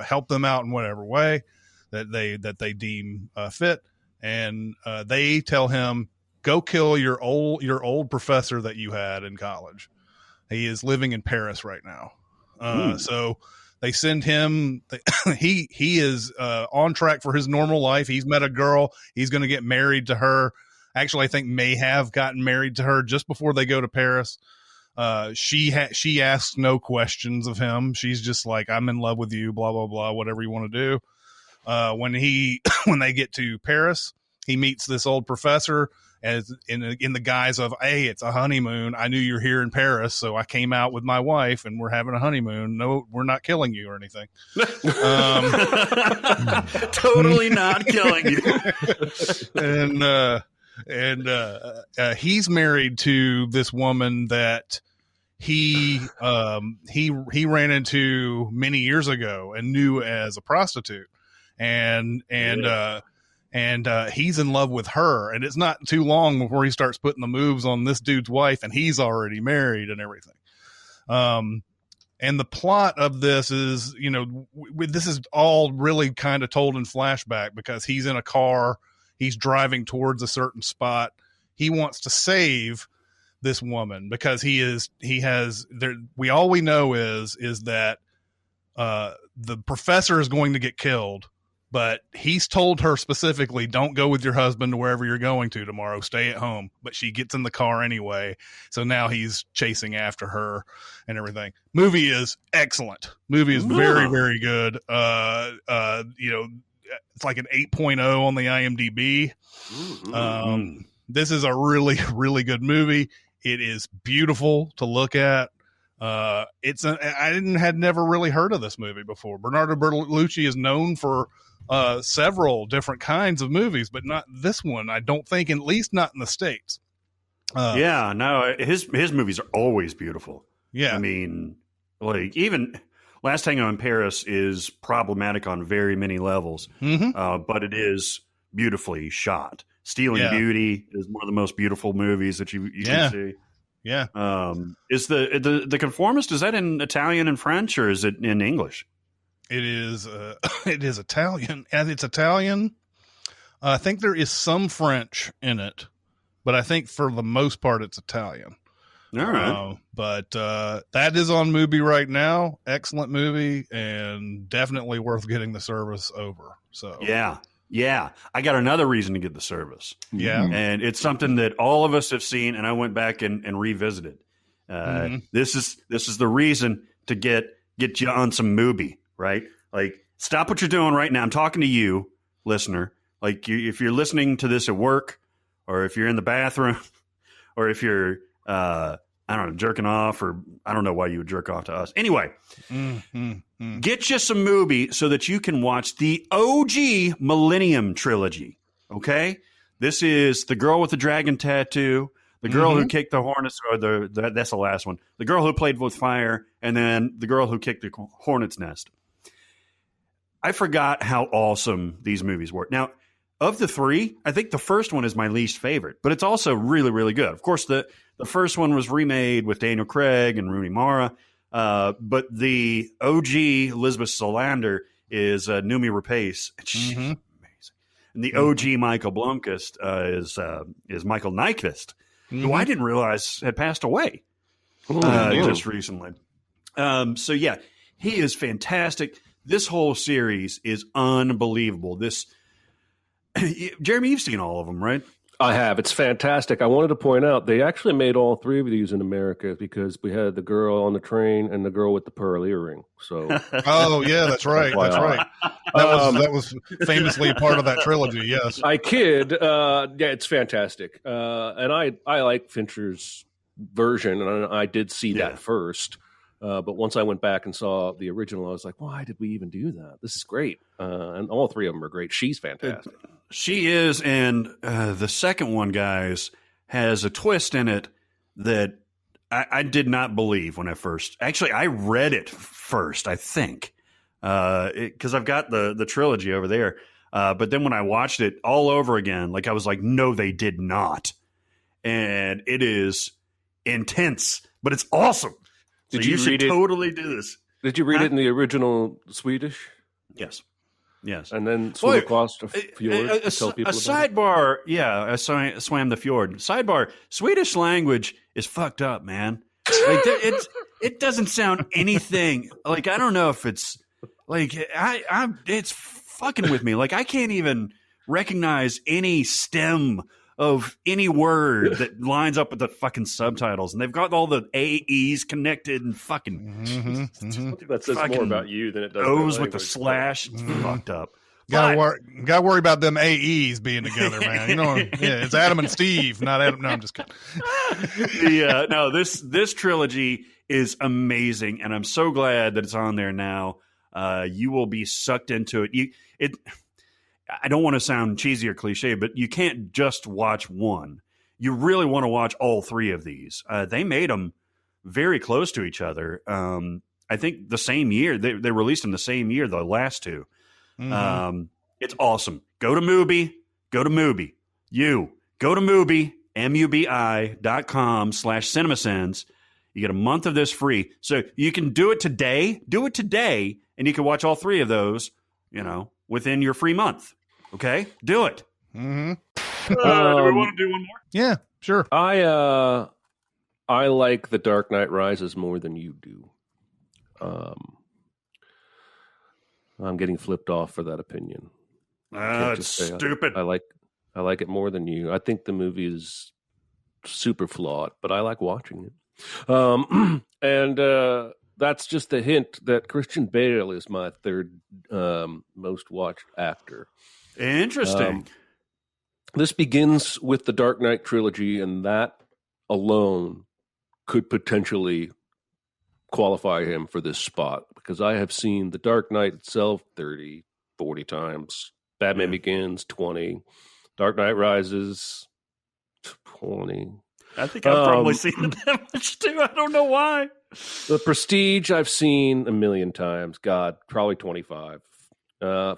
help them out in whatever way that they deem fit. And they tell him, go kill your old professor that you had in college. He is living in Paris right now. So they send him. He is on track for his normal life. He's met a girl. He's going to get married to her. Actually, I think may have gotten married to her just before they go to Paris. She asks no questions of him. She's just like, I'm in love with you, blah, blah, blah, whatever you want to do. When they get to Paris, he meets this old professor as in the guise of, hey, it's a honeymoon. I knew you're here in Paris, so I came out with my wife and we're having a honeymoon. No, we're not killing you or anything. Totally not killing you. And he's married to this woman that he ran into many years ago and knew as a prostitute, and he's in love with her, and it's not too long before he starts putting the moves on this dude's wife, and he's already married and everything. And the plot of this is, this is all really kind of told in flashback because he's in a car. He's driving towards a certain spot. He wants to save this woman because all we know is that the professor is going to get killed, but he's told her specifically, don't go with your husband to wherever you're going to tomorrow. Stay at home. But she gets in the car anyway. So now he's chasing after her and everything. Movie is excellent. Movie is very, very good. It's like an 8.0 on the IMDb. This is a really, really good movie. It is beautiful to look at. I had never really heard of this movie before. Bernardo Bertolucci is known for several different kinds of movies, but not this one. I don't think, at least not in the States. His movies are always beautiful. Yeah. I mean, like even Last Tango in Paris is problematic on very many levels, but it is beautifully shot. Stealing Beauty is one of the most beautiful movies that you can see. Yeah. Is the Conformist, is that in Italian and French, or is it in English? It is Italian. It's Italian. I think there is some French in it, but I think for the most part it's Italian. All right. But that is on Mubi right now. Excellent movie and definitely worth getting the service over. So yeah. I got another reason to get the service. Yeah. And it's something that all of us have seen, and I went back and revisited. This is the reason to get you on some Mubi, right? Like, stop what you're doing right now. I'm talking to you, listener. Like, if you're listening to this at work, or if you're in the bathroom, or if you're I don't know, jerking off, or I don't know why you would jerk off to us. Anyway, get you some Mubi so that you can watch the OG Millennium Trilogy. Okay, this is the girl with the dragon tattoo, the girl who kicked the hornets, or that's the last one. The girl who played with fire, and then the girl who kicked the hornet's nest. I forgot how awesome these movies were. Now, of the three, I think the first one is my least favorite, but it's also really, really good. Of course, the first one was remade with Daniel Craig and Rooney Mara, but the OG Elizabeth Salander is Noomi Rapace. She's amazing. And the OG Michael Blomkist is Michael Nyqvist, who I didn't realize had passed away just recently. So, yeah, he is fantastic. This whole series is unbelievable. Jeremy, you've seen all of them, right? I have. It's fantastic. I wanted to point out they actually made all three of these in America because we had the girl on the train and the girl with the pearl earring. So, oh yeah, that's right. That's right. That was famously part of that trilogy. Yes, I kid. Yeah, it's fantastic. And I like Fincher's version, and I did see that first. But once I went back and saw the original, I was like, why did we even do that? This is great. And all three of them are great. She's fantastic. She is. And the second one, guys, has a twist in it that I did not believe when I first. Actually, I read it first, I think, because I've got the trilogy over there. But then when I watched it all over again, I was like, no, they did not. And it is intense, but it's awesome. Did so you should totally do this. Did you read it in the original Swedish? Yes. And then swim across the fjord to tell people a sidebar, I swam the fjord. Sidebar, Swedish language is fucked up, man. It doesn't sound anything. I don't know if it's it's fucking with me. I can't even recognize any stem of any word that lines up with the fucking subtitles, and they've got all the AEs connected and fucking. I think that says more about you than it does. O's with the slash, fucked up. Gotta worry about them AEs being together, man. You know, it's Adam and Steve, not Adam. No, I'm just kidding. This trilogy is amazing, and I'm so glad that it's on there now. You will be sucked into it. I don't want to sound cheesy or cliche, but you can't just watch one. You really want to watch all three of these. They made them very close to each other. I think the same year. They released them the same year, the last two. It's awesome. Go to Mubi. Go to Mubi. Go to Mubi, mubi.com/Cinemasins. You get a month of this free. So you can do it today. And you can watch all three of those, within your free month. Okay, do it. Do we want to do one more? Yeah, sure. I like The Dark Knight Rises more than you do. I'm getting flipped off for that opinion. It's stupid. I like it more than you. I think the movie is super flawed, but I like watching it. And that's just a hint that Christian Bale is my third most watched actor. Interesting. This begins with the Dark Knight trilogy, and that alone could potentially qualify him for this spot, because I have seen the Dark Knight itself 30, 40 times. Batman Begins, 20. Dark Knight Rises, 20. I think I've probably seen it that much too. I don't know why. The Prestige I've seen a million times. God, probably 25.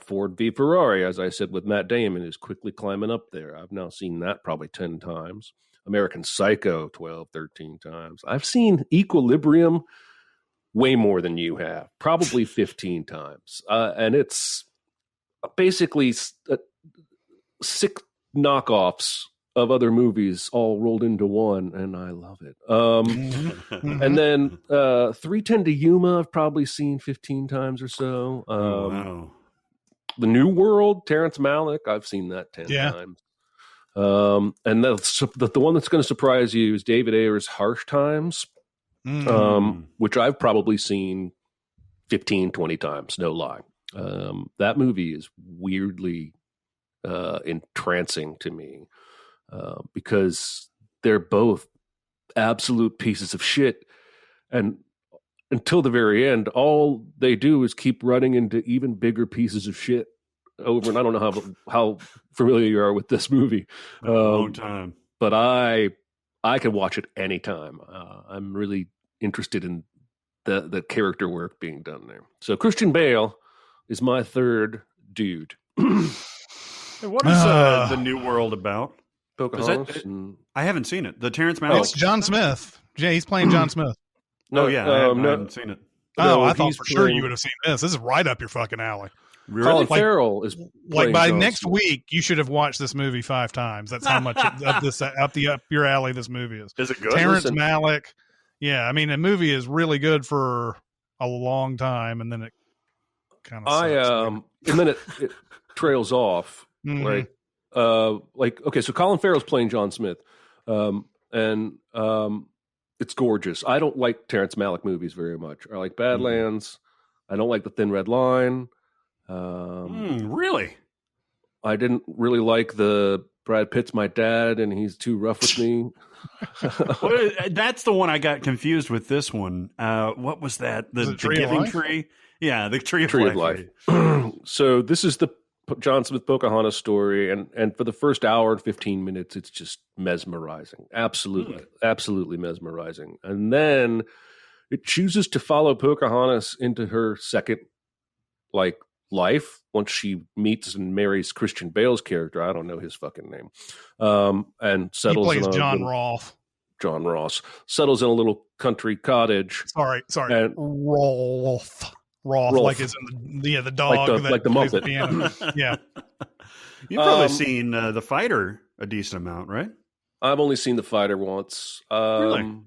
Ford v. Ferrari, as I said, with Matt Damon, is quickly climbing up there. I've now seen that probably 10 times. American Psycho, 12, 13 times. I've seen Equilibrium way more than you have, probably 15 times. And it's basically 6 knockoffs of other movies all rolled into one, and I love it. And then 3:10 to Yuma, I've probably seen 15 times or so. Wow. The New World, Terrence Malick, I've seen that 10 times. And the one that's going to surprise you is David Ayer's Harsh Times, which I've probably seen 15, 20 times, no lie. That movie is weirdly entrancing to me because they're both absolute pieces of shit. And until the very end, all they do is keep running into even bigger pieces of shit over. And I don't know how familiar you are with this movie. A long time. But I can watch it anytime. I'm really interested in the character work being done there. So Christian Bale is my third dude. What is the New World about? I haven't seen it. The Terrence Malick? It's John Smith. Yeah, he's playing John Smith. No, I haven't seen it. Oh, I thought for sure you would have seen this. This is right up your fucking alley. Really? Colin Farrell is like by John next Smith. Week. You should have watched this movie 5 times. That's how much up your alley this movie is. Is it good? Terrence Malick. Yeah, I mean, the movie is really good for a long time, and then it kind of and then it trails off. Right? Okay, so Colin Farrell's playing John Smith, and it's gorgeous. I don't like Terrence Malick movies very much. I like Badlands. I don't like The Thin Red Line. Really? I didn't really like the Brad Pitt's my dad, and he's too rough with me. Well, that's the one I got confused with. This one, what was that? The Giving Tree? Yeah, the Tree of Life. So this is the John Smith Pocahontas story, and for the first hour and 15 minutes, it's just mesmerizing. Absolutely mesmerizing. And then it chooses to follow Pocahontas into her second life once she meets and marries Christian Bale's character. I don't know his fucking name. And settles. He plays John Ross. John Ross settles in a little country cottage. Sorry, and Rolf, like it's in the dog, like the Muppet. The piano. Yeah, you've probably seen The Fighter a decent amount, right? I've only seen The Fighter once. Really?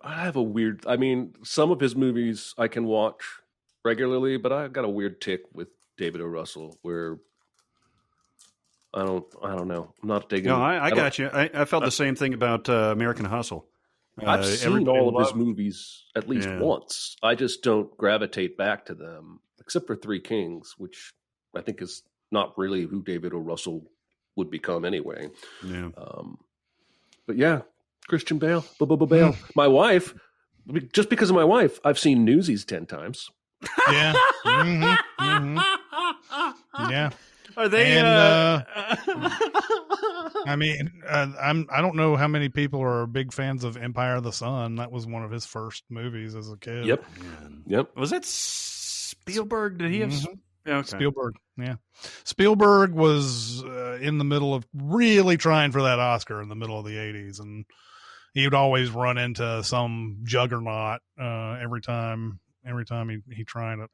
I have a weird. I mean, some of his movies I can watch regularly, but I've got a weird tick with David O. Russell where I don't know. I'm not digging. No, I got you. I felt the same thing about American Hustle. I've seen all of his movies at least once. I just don't gravitate back to them, except for Three Kings, which I think is not really who David O. Russell would become anyway. Yeah. But yeah, Christian Bale. Bale. My wife, just because of my wife, I've seen Newsies 10 times. Yeah. Yeah. Are they? I mean, I don't know how many people are big fans of Empire of the Sun. That was one of his first movies as a kid. Yep. Was that Spielberg? Did he have? Okay. Spielberg. Yeah. Spielberg was in the middle of really trying for that Oscar in the middle of the 80s, and he would always run into some juggernaut every time he tried it.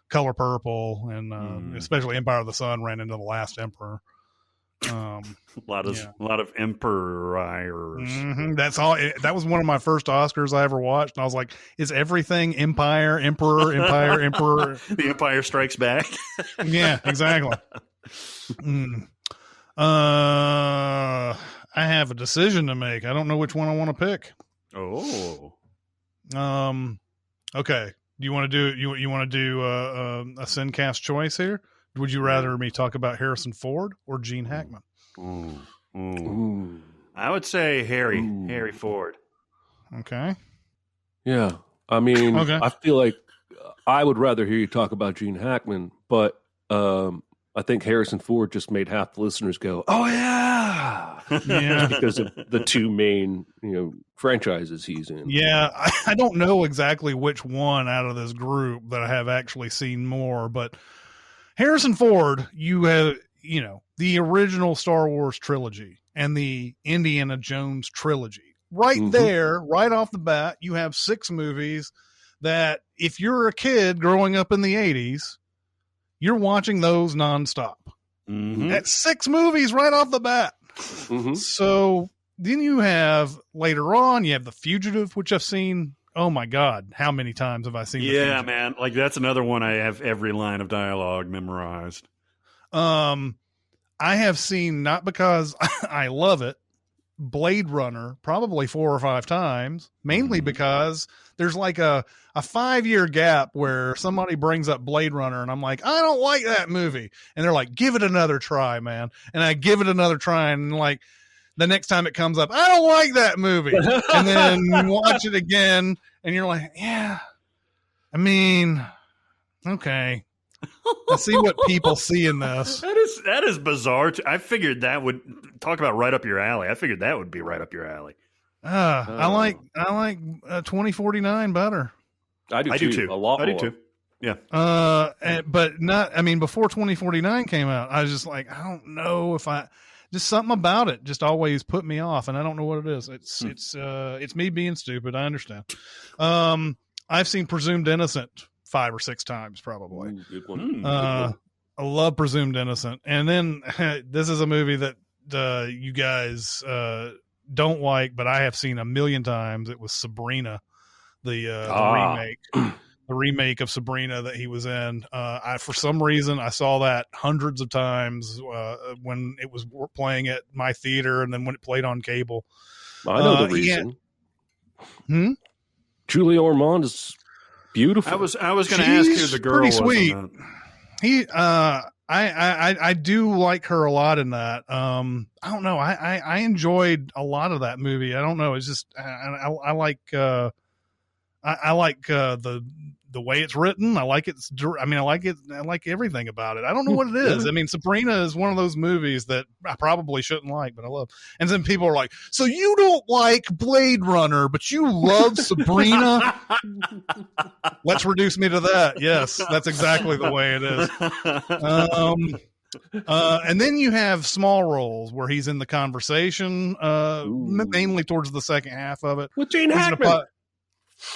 Color Purple and especially Empire of the Sun ran into The Last Emperor. A lot of emperors. That's all. That was one of my first Oscars I ever watched, and I was like, "Is everything Empire, Emperor, Empire, Emperor?" The Empire Strikes Back. Yeah, exactly. I have a decision to make. I don't know which one I want to pick. Oh. Okay. Do you want to do you want to do a SinCast choice here? Would you rather me talk about Harrison Ford or Gene Hackman? Ooh. I would say Harry Ford. Okay. Yeah. I mean, I feel like I would rather hear you talk about Gene Hackman, but I think Harrison Ford just made half the listeners go, "Oh yeah," because of the two main franchises he's in. Yeah, I don't know exactly which one out of this group that I have actually seen more, but Harrison Ford, you have the original Star Wars trilogy and the Indiana Jones trilogy. Right there, right off the bat, you have 6 movies that if you're a kid growing up in the 80s, you're watching those nonstop. That's 6 movies right off the bat. Mm-hmm. So then you have later on, you have The Fugitive, which I've seen. Oh my God, how many times have I seen? The Fugitive? Man, like that's another one I have every line of dialogue memorized. I have seen, not because I love it, Blade Runner probably 4 or 5 times, mainly because there's like a 5-year gap where somebody brings up Blade Runner and I'm like, I don't like that movie. And they're like, give it another try, man. And I give it another try. And like the next time it comes up, I don't like that movie. And then you watch it again and you're like, yeah, I mean, okay. I see what people see in this. That is bizarre. I figured that would talk about right up your alley. I figured that would be right up your alley. I like 2049 better. I do too. A lot. I do too. Yeah. But not. I mean, before 2049 came out, I was just like, I don't know if just something about it just always put me off, and I don't know what it is. It's me being stupid. I understand. I've seen Presumed Innocent 5 or 6 times probably. Ooh, good one. I love Presumed Innocent. And then this is a movie that you guys don't like, but I have seen a million times. It was Sabrina, the remake. The remake of Sabrina that he was in. For some reason, I saw that hundreds of times when it was playing at my theater and then when it played on cable. I know the reason. Julia Ormond is beautiful. I was going to ask who the girl was. Pretty sweet. I do like her a lot in that. I don't know. I enjoyed a lot of that movie. I don't know. It's just I like the way it's written. I like it. I like it. I like everything about it. I don't know what it is. I mean, Sabrina is one of those movies that I probably shouldn't like, but I love. And then people are like, so you don't like Blade Runner, but you love Sabrina? Let's reduce me to that. Yes, that's exactly the way it is. And then you have Small Roles where he's in the conversation, mainly towards the second half of it. With Gene Hackman.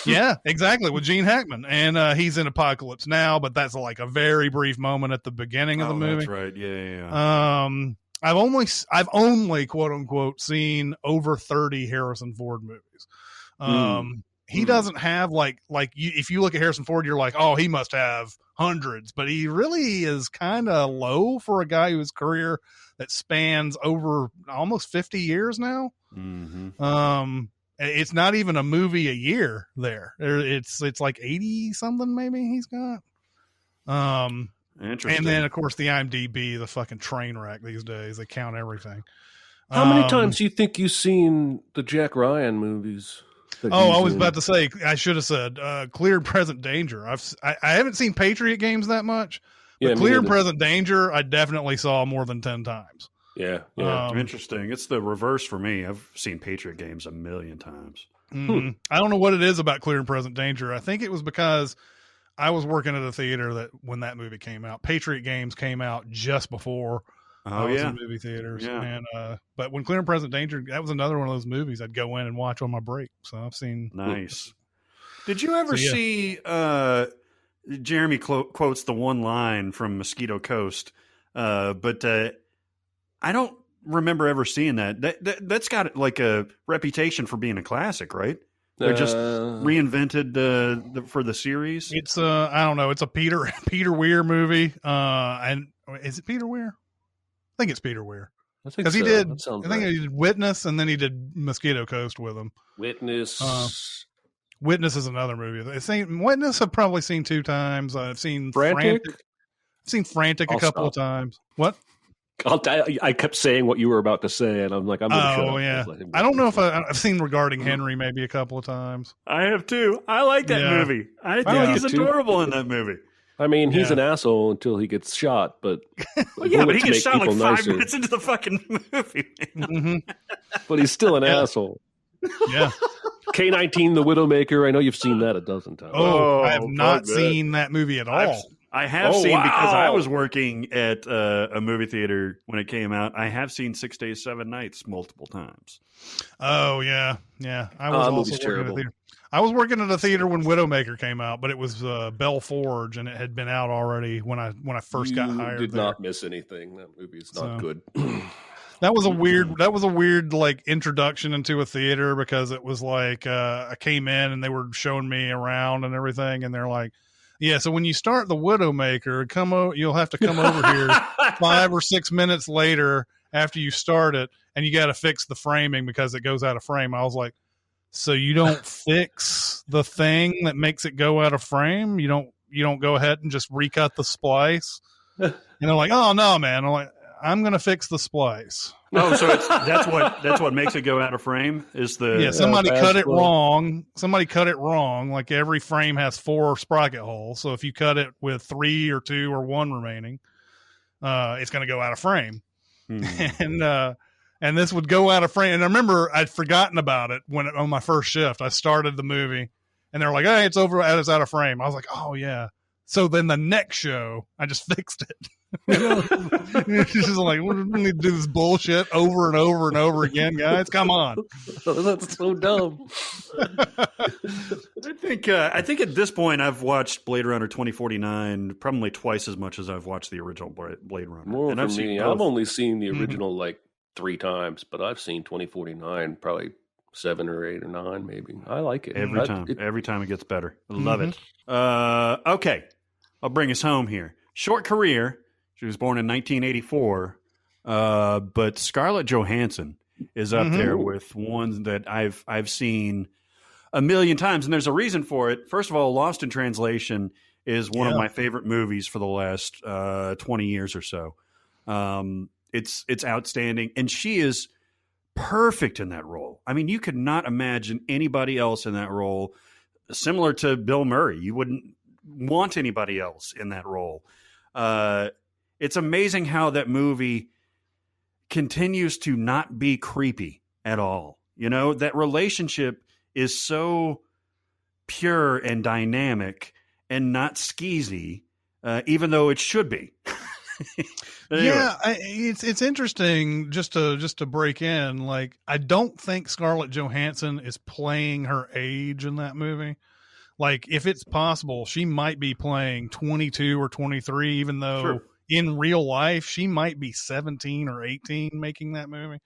Yeah, exactly. With Gene Hackman. And he's in Apocalypse Now, but that's like a very brief moment at the beginning of the movie. That's right. Yeah. I've only quote unquote seen over 30 Harrison Ford movies. He doesn't have if you look at Harrison Ford, you're like, oh, he must have hundreds, but he really is kind of low for a guy whose career that spans over almost 50 years now. It's not even a movie a year there. It's like 80 something maybe he's got. Interesting. And then of course the IMDb, the fucking train wreck these days. They count everything. How many times do you think you've seen the Jack Ryan movies? I was about to say, I should have said Clear and Present Danger. I haven't seen Patriot Games that much, but Clear and Present Danger I definitely saw more than 10 times. Yeah. Interesting. It's the reverse for me. I've seen Patriot Games a million times. I don't know what it is about Clear and Present Danger. I think it was because I was working at a theater when that movie came out. Patriot Games came out just before I was in movie theaters. Yeah. And but when Clear and Present Danger, that was another one of those movies I'd go in and watch on my break. So I've seen. Nice. Did you ever see? Jeremy quotes the one line from Mosquito Coast, but I don't remember ever seeing that. That's got like a reputation for being a classic, right? They're just reinvented for the series. It's I don't know. It's a Peter Weir movie. And is it Peter Weir? I think it's Peter Weir. Because he did. I think he did Witness, and then he did Mosquito Coast with him. Witness. Witness is another movie. Witness I've probably seen 2 times. I've seen Frantic. I've seen Frantic a couple of times. What? I kept saying what you were about to say, and I'm like, I'm going to shut up. Yeah. I don't know if I've seen Regarding Henry maybe a couple of times. I have too. I like that movie. I think he's adorable in that movie. I mean, he's an asshole until he gets shot, but but he gets shot like 5 minutes into the fucking movie. But he's still an asshole. Yeah. K-19, The Widowmaker. I know you've seen that a dozen times. I have not seen that movie at all. I have seen because I was working at a movie theater when it came out. I have seen 6 Days, 7 Nights multiple times. Oh yeah. I was also working at a theater. I was working at a theater when Widowmaker came out, but it was Bell Forge, and it had been out already when I first got hired. You did not miss anything. That movie is not good. That was a weird like introduction into a theater, because it was like I came in and they were showing me around and everything, and they're like, yeah, so when you start the Widowmaker, you'll have to come over here 5 or 6 minutes later after you start it, and you got to fix the framing because it goes out of frame. I was like, so you don't fix the thing that makes it go out of frame? You don't go ahead and just recut the splice? And they're like, oh no, man. I'm like, I'm going to fix the splice. Oh, so that's what makes it go out of frame is the somebody cut it wrong. Somebody cut it wrong. Like every frame has 4 sprocket holes. So if you cut it with 3 or 2 or 1 remaining, it's going to go out of frame. And this would go out of frame. And I remember I'd forgotten about it on my first shift. I started the movie and they're like, hey, it's out of frame. I was like, oh yeah. So then the next show, I just fixed it. It's just like, we need to do this bullshit over and over and over again, guys. Come on. That's so dumb. I think at this point I've watched Blade Runner 2049 probably twice as much as I've watched the original Blade Runner. More and I've only seen the original like 3 times, but I've seen 2049 probably 7 or 8 or 9 maybe. I like it every time it gets better. I love it. Okay, I'll bring us home here. Short career. She was born in 1984, but Scarlett Johansson is up there with ones that I've seen a million times, and there's a reason for it. First of all, Lost in Translation is one of my favorite movies for the last 20 years or so. It's outstanding, and she is perfect in that role. I mean, you could not imagine anybody else in that role. Similar to Bill Murray, you wouldn't want anybody else in that role. It's amazing how that movie continues to not be creepy at all. You know, that relationship is so pure and dynamic and not skeezy, even though it should be. Anyway. Yeah, it's interesting just to break in. Like, I don't think Scarlett Johansson is playing her age in that movie. Like, if it's possible, she might be playing 22 or 23, even though in real life she might be 17 or 18 making that movie.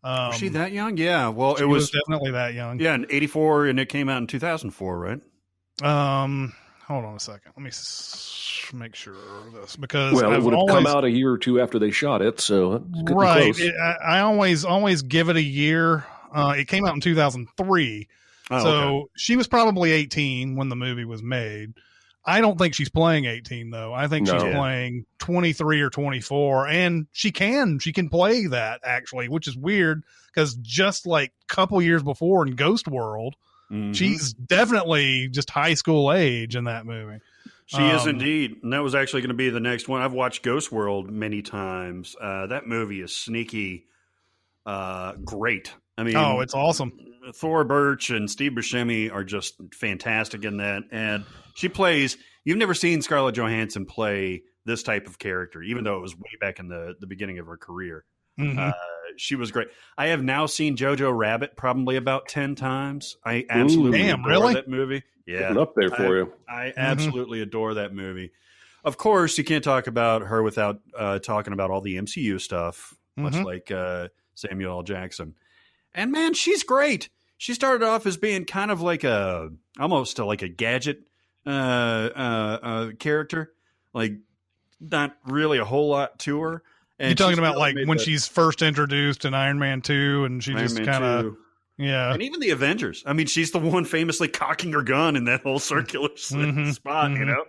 Was she that young? Yeah. Well, it was definitely that young. Yeah, in 84, and it came out in 2004, right? Hold on a second. Let me make sure of this, because it would have come out a year or 2 after they shot it, so right. I always give it a year. It came out in 2003. So she was probably 18 when the movie was made. I don't think she's playing 18 though. I think she's playing 23 or 24, and she can play that actually, which is weird because just like a couple years before in Ghost World, she's definitely just high school age in that movie. She is indeed. And that was actually going to be the next one. I've watched Ghost World many times. That movie is sneaky great. I mean, it's awesome. Thor Birch and Steve Buscemi are just fantastic in that. And she plays, you've never seen Scarlett Johansson play this type of character, even though it was way back in the beginning of her career. She was great. I have now seen Jojo Rabbit probably about 10 times. I absolutely adore that movie. Yeah. Up there for you. I absolutely adore that movie. Of course, you can't talk about her without talking about all the MCU stuff, much like Samuel L. Jackson. And man, she's great. She started off as being kind of like almost like a gadget character, like not really a whole lot to her. And you're talking about like when she's first introduced in Iron Man 2 and she just kind of, and even the Avengers. I mean, she's the one famously cocking her gun in that whole circular spot, you know?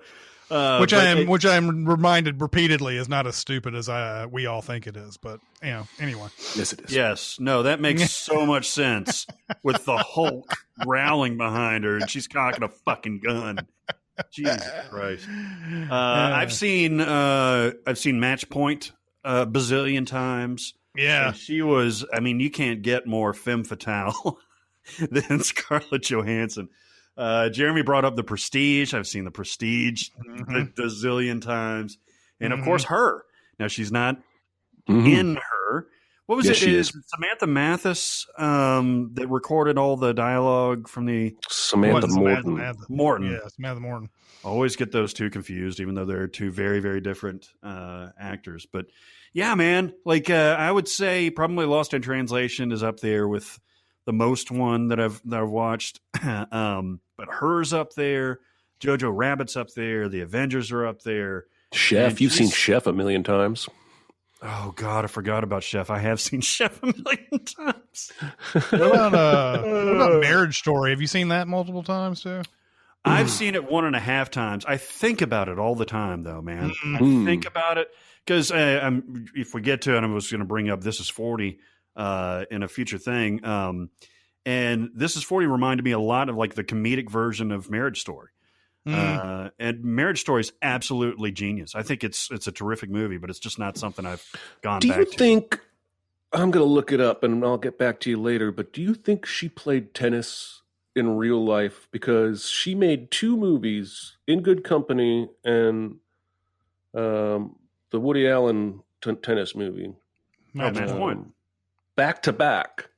Which I'm reminded repeatedly is not as stupid as we all think it is, but anyway. Yes, it is. Yes, no, that makes so much sense with the Hulk growling behind her and she's cocking a fucking gun. Jesus Christ! I've seen Match Point a bazillion times. Yeah, and she was. I mean, you can't get more femme fatale than Scarlett Johansson. Jeremy brought up The Prestige. I've seen The Prestige a zillion times. And, of course, Her. Now, she's not in Her, What was Yes, it? Is Samantha Mathis that recorded all the dialogue from the Samantha Morton? Morton. Yeah, Samantha Morton. Always get those two confused, even though they're two very, very different actors. But yeah, man, like I would say probably Lost in Translation is up there with the most one that I've watched. But hers up there, Jojo Rabbit's up there, the Avengers are up there. Chef, you've seen Chef a million times. Oh God, I forgot about Chef. I have seen Chef a million times. What about Marriage Story? Have you seen that multiple times too? I've seen it 1.5 times. I think about it all the time, though, man. I think about it because if we get to it, I was going to bring up This Is 40 in a future thing. And This Is 40 reminded me a lot of like the comedic version of Marriage Story. And Marriage Story is absolutely genius. I think it's a terrific movie, but it's just not something I've gone back to. Do you think, I'm going to look it up and I'll get back to you later, but do you think she played tennis in real life? Because she made 2 movies, In Good Company and the Woody Allen tennis movie. Match point. Back to back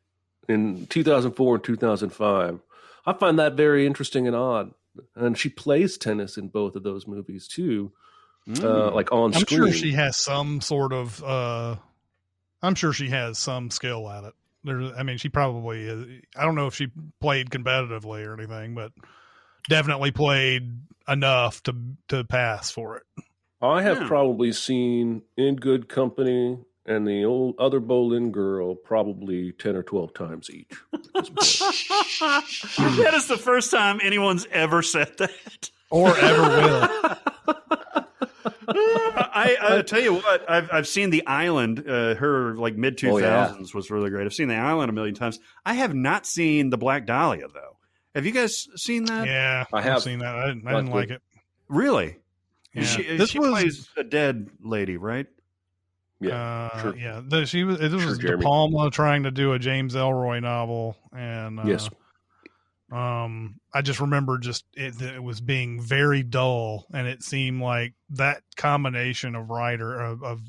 in 2004 and 2005. I find that very interesting and odd. And she plays tennis in both of those movies too, like on screen. I'm sure she has some sort of. I'm sure she has some skill at it. She probably is. I don't know if she played competitively or anything, but definitely played enough to pass for it. I have probably seen In Good Company and the old other Boleyn Girl probably 10 or 12 times each. That is the first time anyone's ever said that. Or ever will. I tell you what, I've seen The Island. Her like mid 2000s was really great. I've seen The Island a million times. I have not seen The Black Dahlia though. Have you guys seen that? Yeah, I have seen that. I didn't like it. Really? Yeah. She plays a dead lady, right? Yeah, sure. Yeah. It was De Palma trying to do a James Ellroy novel, and yes. I just remember it was being very dull, and it seemed like that combination of writer of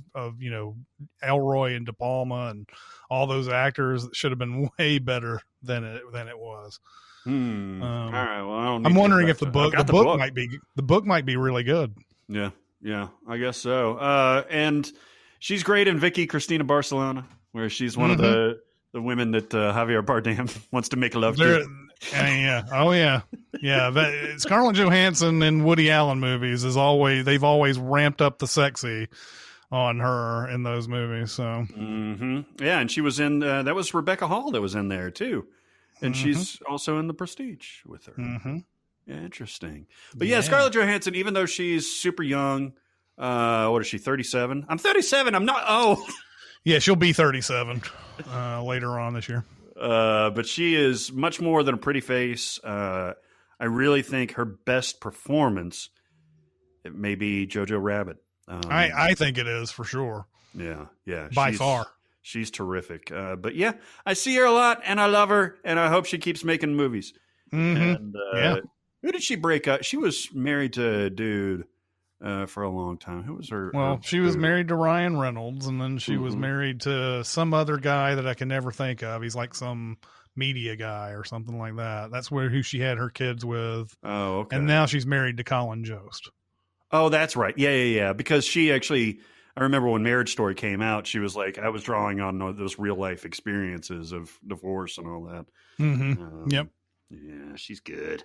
Ellroy and De Palma and all those actors should have been way better than it was. All right. Well, I'm wondering if the book might be really good. Yeah, I guess so. And she's great in Vicky Cristina Barcelona, where she's one of the women that Javier Bardem wants to make love to. Yeah. Oh yeah. Yeah. Scarlett Johansson in Woody Allen movies they've always ramped up the sexy on her in those movies. So yeah, and she was in that was Rebecca Hall that was in there too, and she's also in The Prestige with her. Yeah, interesting. But yeah, Scarlett Johansson, even though she's super young, what is she? 37. I'm 37. I'm not. Oh, yeah, she'll be 37 later on this year. But she is much more than a pretty face. I really think her best performance, it may be Jojo Rabbit. I think it is for sure. Yeah. By far. She's terrific. But yeah, I see her a lot and I love her and I hope she keeps making movies. And who did she break up? She was married to a dude for a long time. Who was her? Well, she was married to Ryan Reynolds, and then she was married to some other guy that I can never think of. He's like some media guy or something like that. That's who she had her kids with. Oh, okay. And now she's married to Colin Jost. Oh, that's right. Yeah. Because she actually, I remember when Marriage Story came out, she was like, I was drawing on those real life experiences of divorce and all that. Yep. Yeah, she's good.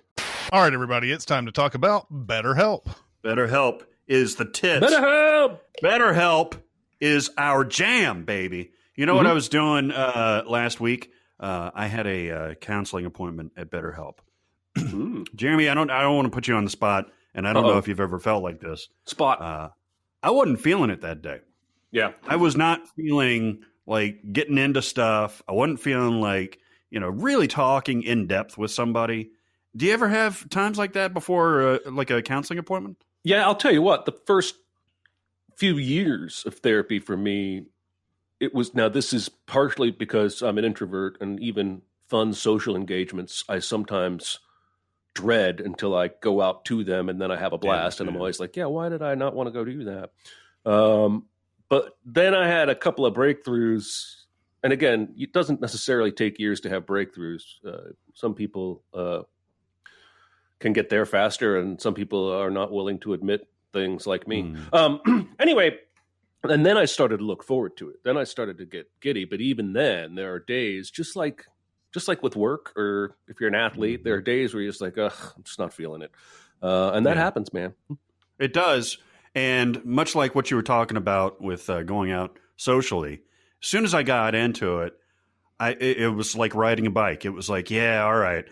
All right, everybody, it's time to talk about BetterHelp. BetterHelp is the tits. BetterHelp is our jam, baby. You know what I was doing last week? I had a counseling appointment at BetterHelp. Jeremy, I don't want to put you on the spot, and I don't know if you've ever felt like this. I wasn't feeling it that day. Yeah, I was not feeling like getting into stuff. I wasn't feeling like really talking in depth with somebody. Do you ever have times like that before, like a counseling appointment? Yeah, I'll tell you what. The first few years of therapy for me, it was. Now, this is partially because I'm an introvert, and even fun social engagements I sometimes dread until I go out to them, and then I have a blast, and I'm always like, why did I not want to go do that? But then I had a couple of breakthroughs and again, it doesn't necessarily take years to have breakthroughs. Some people can get there faster, and some people are not willing to admit things like me. Anyway, and then I started to look forward to it. Then I started to get giddy. But even then, there are days, just like with work, or if you're an athlete, there are days where you're just like, ugh, I'm just not feeling it. And that happens, man. It does. And much like what you were talking about with going out socially, as soon as I got into it, it was like riding a bike. It was like, yeah, all right,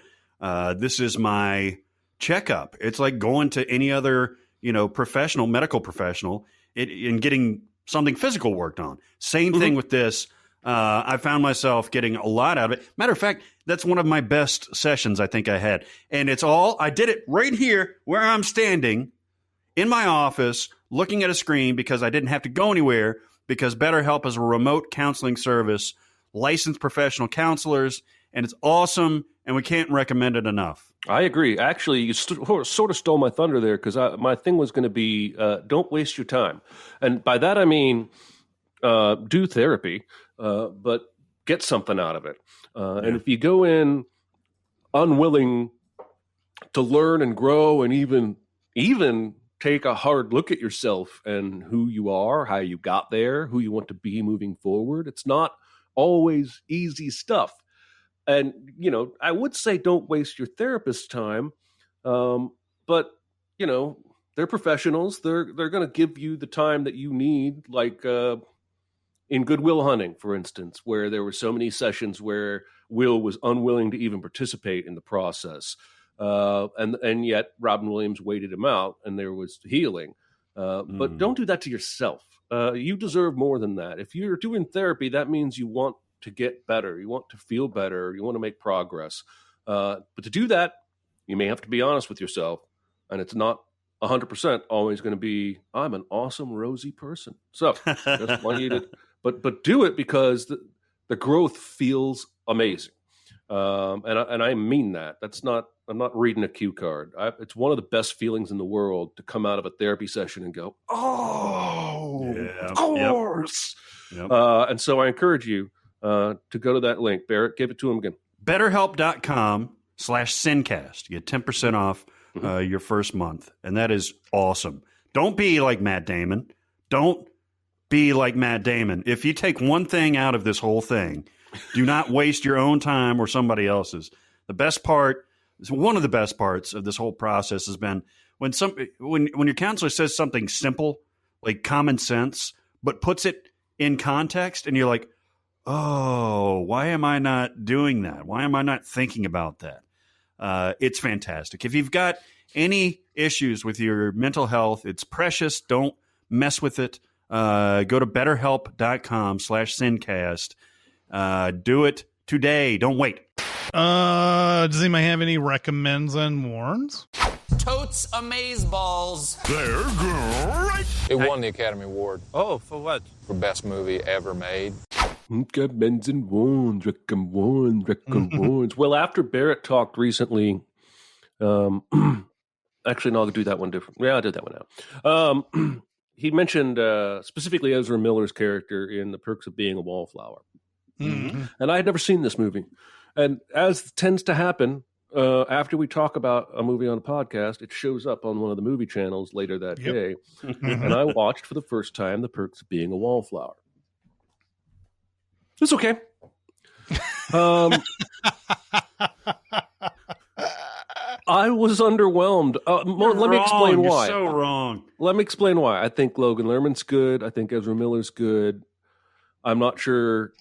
this is my checkup. It's like going to any other, medical professional and getting something physical worked on. Same thing with this. I found myself getting a lot out of it. Matter of fact, that's one of my best sessions I think I had. And I did it right here where I'm standing in my office looking at a screen because I didn't have to go anywhere, because BetterHelp is a remote counseling service, licensed professional counselors, and it's awesome, and we can't recommend it enough. I agree. Actually, you sort of stole my thunder there, because my thing was going to be don't waste your time. And by that I mean do therapy, but get something out of it. And if you go in unwilling to learn and grow and even take a hard look at yourself and who you are, how you got there, who you want to be moving forward, it's not always easy stuff. And, I would say don't waste your therapist's time. But, they're professionals. They're going to give you the time that you need, like in Good Will Hunting, for instance, where there were so many sessions where Will was unwilling to even participate in the process. And yet Robin Williams waited him out, and there was healing. But don't do that to yourself. You deserve more than that. If you're doing therapy, that means you want to get better. You want to feel better. You want to make progress. But to do that, you may have to be honest with yourself. And it's not 100% always going to be, I'm an awesome, rosy person. So I just want you to, but do it because the growth feels amazing. And I mean that. I'm not reading a cue card. It's one of the best feelings in the world to come out of a therapy session and go, oh, of course. Yep. And so I encourage you to go to that link. Barrett, give it to him again. BetterHelp.com/SinCast. You get 10% off your first month. And that is awesome. Don't be like Matt Damon. Don't be like Matt Damon. If you take one thing out of this whole thing, do not waste your own time or somebody else's. One of the best parts of this whole process has been when your counselor says something simple, like common sense, but puts it in context, and you're like, oh, why am I not doing that? Why am I not thinking about that? It's fantastic. If you've got any issues with your mental health, it's precious. Don't mess with it. Go to BetterHelp.com/SinCast. Do it today. Don't wait. Does anybody have any recommends and warns? Totes Amazeballs. They're great. It won the Academy Award. Oh, for what? For best movie ever made. Recommends and warns. Well, after Barrett talked recently, actually, no, I'll do that one different. Yeah, I'll do that one now. He mentioned specifically Ezra Miller's character in The Perks of Being a Wallflower. Mm-hmm. And I had never seen this movie. And as tends to happen, after we talk about a movie on a podcast, it shows up on one of the movie channels later that day. And I watched for the first time The Perks of Being a Wallflower. It's okay. I was underwhelmed. Let me explain why. You're so wrong. Let me explain why. I think Logan Lerman's good. I think Ezra Miller's good. I'm not sure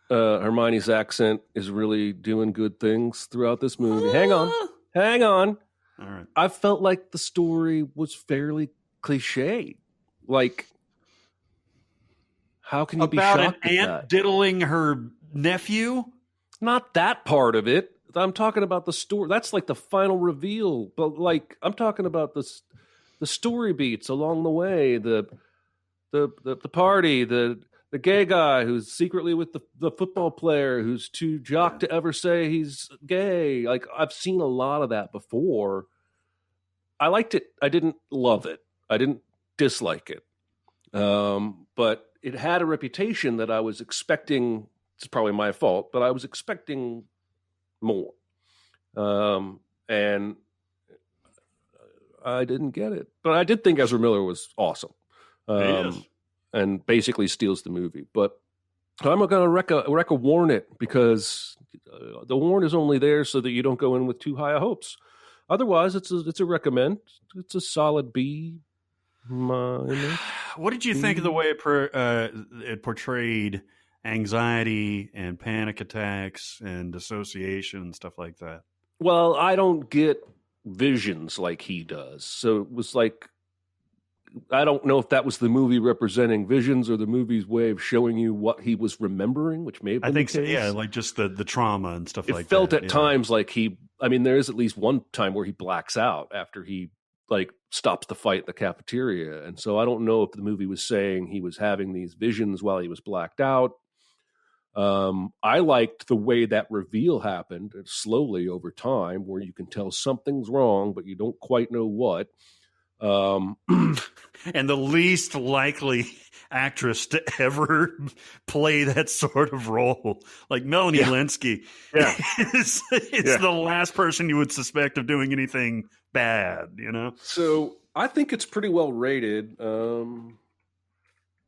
Hermione's accent is really doing good things throughout this movie. Hang on. All right. I felt like the story was fairly cliche. Like, how can you be shocked about an aunt diddling her nephew? Not that part of it. I'm talking about the story. That's like the final reveal. But like, I'm talking about the story beats along the way. The party. The gay guy who's secretly with the football player who's too jock to ever say he's gay. Like, I've seen a lot of that before. I liked it. I didn't love it. I didn't dislike it. But it had a reputation that I was expecting it's probably my fault, but I was expecting more. And I didn't get it. But I did think Ezra Miller was awesome. And basically steals the movie. But I'm going to wreck a warn it, because the warn is only there so that you don't go in with too high hopes. Otherwise, it's a recommend. It's a solid B. What did you think of the way it portrayed anxiety and panic attacks and dissociation and stuff like that? Well, I don't get visions like he does. So it was like, I don't know if that was the movie representing visions or the movie's way of showing you what he was remembering, which may have been I think the case. So, yeah, like just the trauma and stuff like that. It felt at times like there is at least one time where he blacks out after he like stops the fight in the cafeteria. And so I don't know if the movie was saying he was having these visions while he was blacked out. I liked the way that reveal happened slowly over time, where you can tell something's wrong, but you don't quite know what. And the least likely actress to ever play that sort of role, like Melanie Linsky, is the last person you would suspect of doing anything bad, you know? So I think it's pretty well rated.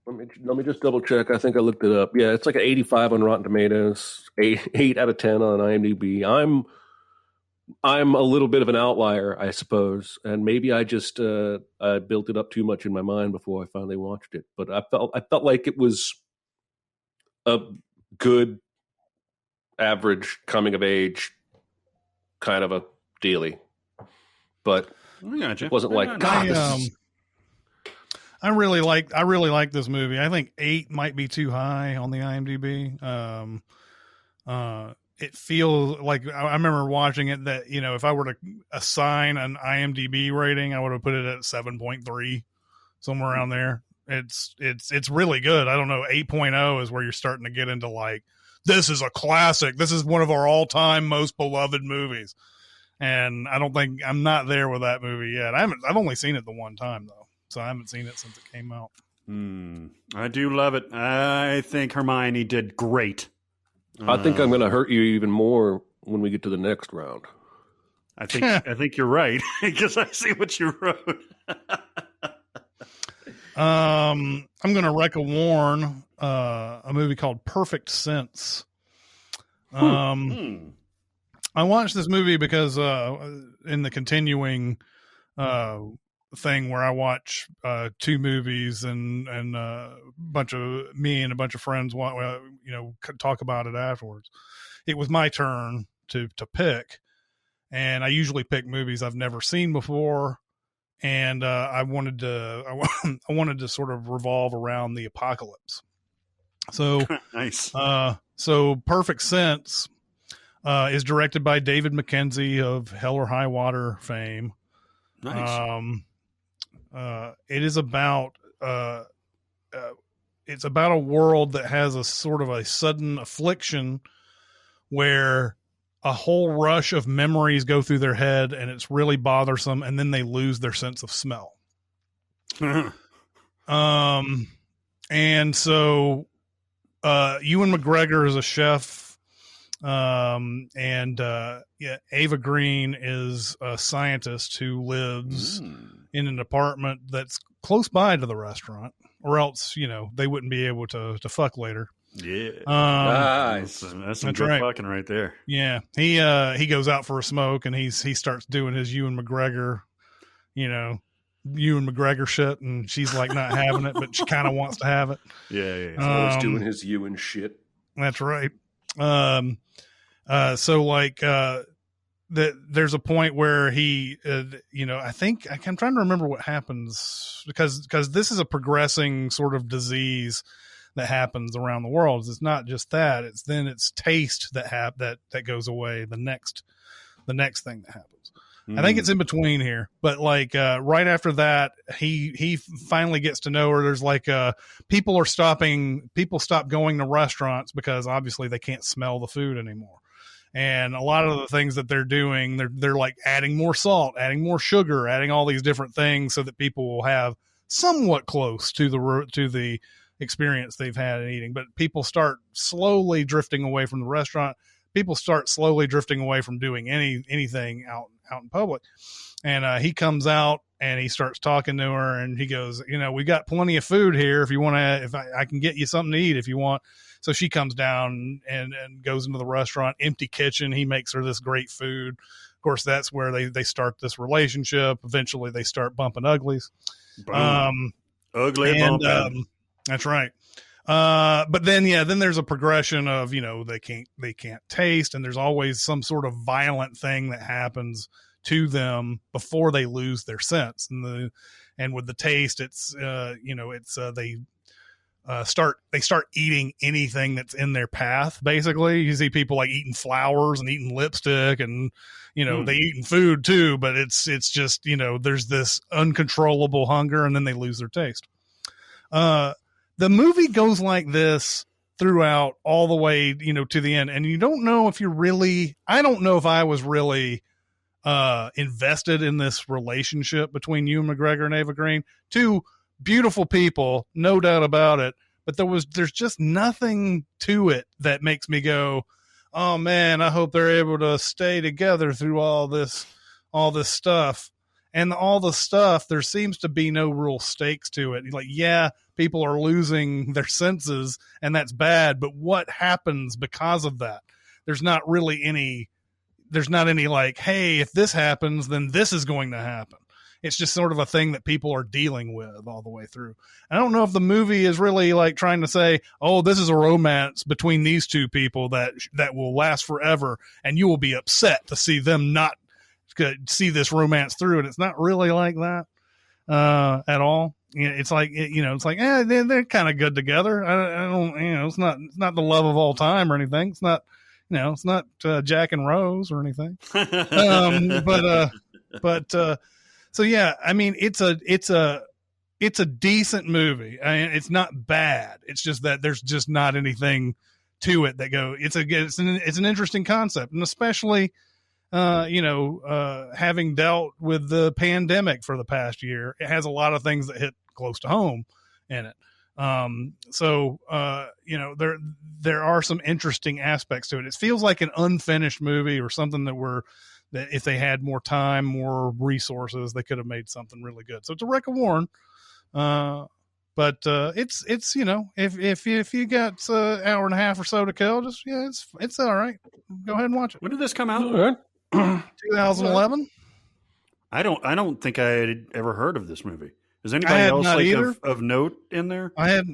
Let me just double check. I think I looked it up. Yeah, it's like an 85 on Rotten Tomatoes, 8 out of 10 on IMDb. I'm a little bit of an outlier, I suppose, and maybe I just I built it up too much in my mind before I finally watched it. But I felt like it was a good, average coming of age kind of a dealie. But it wasn't like God. I really like this movie. I think 8 might be too high on the IMDb. It feels like, I remember watching it that, you know, if I were to assign an IMDb rating, I would have put it at 7.3, somewhere around there. It's really good. I don't know. 8.0 is where you're starting to get into like, this is a classic. This is one of our all time most beloved movies. And I'm not there with that movie yet. I've only seen it the one time though. So I haven't seen it since it came out. I do love it. I think Hermione did great. I think I'm going to hurt you even more when we get to the next round. I think you're right, because I see what you wrote. I'm going to wreck a warn, a movie called Perfect Sense. I watched this movie because in the continuing thing where I watch 2 movies and a bunch of friends talk about it afterwards. It was my turn to pick, and I usually pick movies I've never seen before, and I wanted to sort of revolve around the apocalypse. So nice. So Perfect Sense is directed by David Mackenzie of Hell or High Water fame. Nice. It is about it's about a world that has a sort of a sudden affliction where a whole rush of memories go through their head, and it's really bothersome, and then they lose their sense of smell. And so Ewan McGregor is a chef, and Ava Green is a scientist who lives in an apartment that's close by to the restaurant, or else, you know, they wouldn't be able to fuck later. Yeah. Nice. That's some good fucking right there. Yeah. He goes out for a smoke, and he starts doing his Ewan McGregor shit, and she's like not having it, but she kind of wants to have it. Yeah. He's always doing his Ewan shit. That's right. So like, there's a point where he, I think I'm trying to remember what happens, because this is a progressing sort of disease that happens around the world. It's not just that; it's taste that goes away. The next thing that happens. I think it's in between here, but like right after that, he finally gets to know her. There's like people stop going to restaurants because obviously they can't smell the food anymore. And a lot of the things that they're doing, they're like adding more salt, adding more sugar, adding all these different things so that people will have somewhat close to the experience they've had in eating. But people start slowly drifting away from the restaurant. People start slowly drifting away from doing anything out in public. And he comes out and he starts talking to her, and he goes, we got plenty of food here. If you want to, if I can get you something to eat if you want. So she comes down and goes into the restaurant, empty kitchen. He makes her this great food. Of course, that's where they start this relationship. Eventually they start bumping uglies. Ugly bumping. That's right. But then there's a progression of, they can't taste, and there's always some sort of violent thing that happens to them before they lose their sense. And with the taste, it's, they start eating anything that's in their path. Basically, you see people like eating flowers and eating lipstick, and they eating food too, but it's just, there's this uncontrollable hunger, and then they lose their taste. The movie goes like this throughout all the way, to the end. And you don't know if I don't know if I was really invested in this relationship between Ewan McGregor and Ava Green. Two beautiful people, no doubt about it. But there's just nothing to it that makes me go, oh man, I hope they're able to stay together through all this stuff. And all the stuff, there seems to be no real stakes to it. Like, yeah, people are losing their senses, and that's bad. But what happens because of that? There's not any like, hey, if this happens, then this is going to happen. It's just sort of a thing that people are dealing with all the way through. I don't know if the movie is really like trying to say, oh, this is a romance between these two people that will last forever, and you will be upset to see them not see this romance through. And it's not really like that at all. It's like, they're kind of good together. I don't, it's not the love of all time or anything. It's not, it's not Jack and Rose or anything. So yeah, I mean, it's a decent movie. I mean, it's not bad. It's just that there's just not anything to it that it's an interesting concept. And especially, having dealt with the pandemic for the past year, it has a lot of things that hit close to home in it. There are some interesting aspects to it. It feels like an unfinished movie or something that if they had more time, more resources, they could have made something really good. So it's a wreck of Warren. But it's if you got an hour and a half or so to kill, it's all right. Go ahead and watch it. When did this come out? 2011. I don't think I had ever heard of this movie. Is anybody else of note in there? I had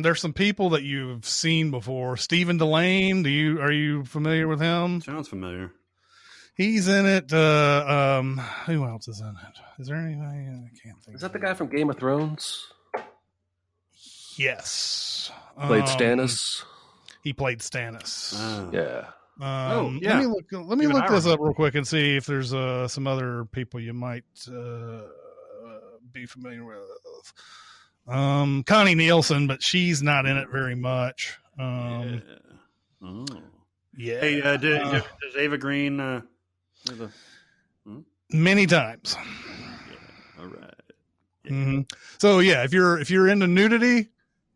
there's some people that you've seen before. Stephen Delane, are you familiar with him? Sounds familiar. He's in it. Who else is in it? Is there anybody? I can't think. Is that the guy from Game of Thrones? Yes. Played Stannis. He played Stannis. Yeah. Yeah. Let me look this up real quick and see if there's some other people you might be familiar with. Connie Nielsen, but she's not in it very much. Yeah. Yeah. Hey, does Ava Green? Many times. Yeah. All right. Yeah. Mm-hmm. So yeah, if you're into nudity,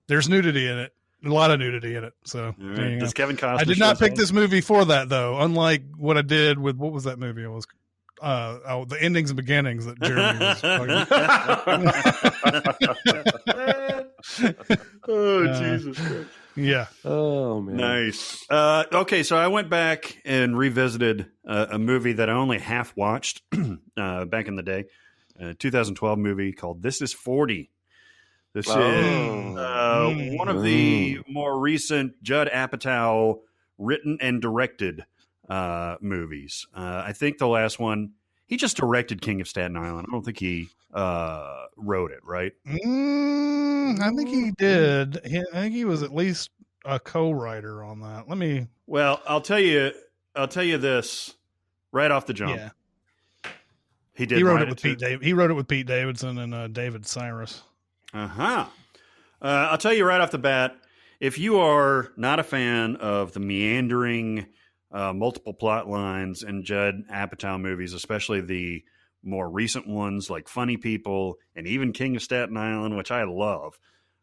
there's nudity in it. A lot of nudity in it. So right. Does Kevin Costner? I did not pick this movie for that though. Unlike what I did with what was that movie? It was the endings and beginnings that Jeremy was talking about. Oh Jesus Christ. Yeah. Oh man. Nice. Okay, so I went back and revisited a movie that I only half watched back in the day. A 2012 movie called This Is 40. This is one of the more recent Judd Apatow written and directed movies. I think the last one, he just directed King of Staten Island. I don't think he wrote it, right? I think he did. I think he was at least a co-writer on that. Well, I'll tell you this right off the jump. Yeah. He wrote it with Pete Davidson. He wrote it with Pete Davidson and David Cyrus. I'll tell you right off the bat, if you are not a fan of the meandering, multiple plot lines in Judd Apatow movies, especially the more recent ones like Funny People and even King of Staten Island, which I love,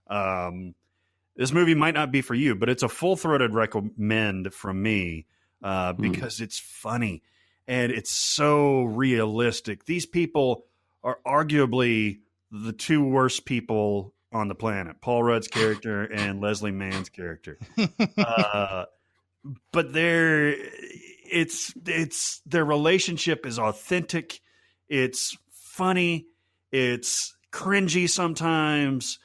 This movie might not be for you, but it's a full-throated recommend from me because it's funny and it's so realistic. These people are arguably the two worst people on the planet, Paul Rudd's character and Leslie Mann's character. But their relationship is authentic. It's funny. It's cringy sometimes,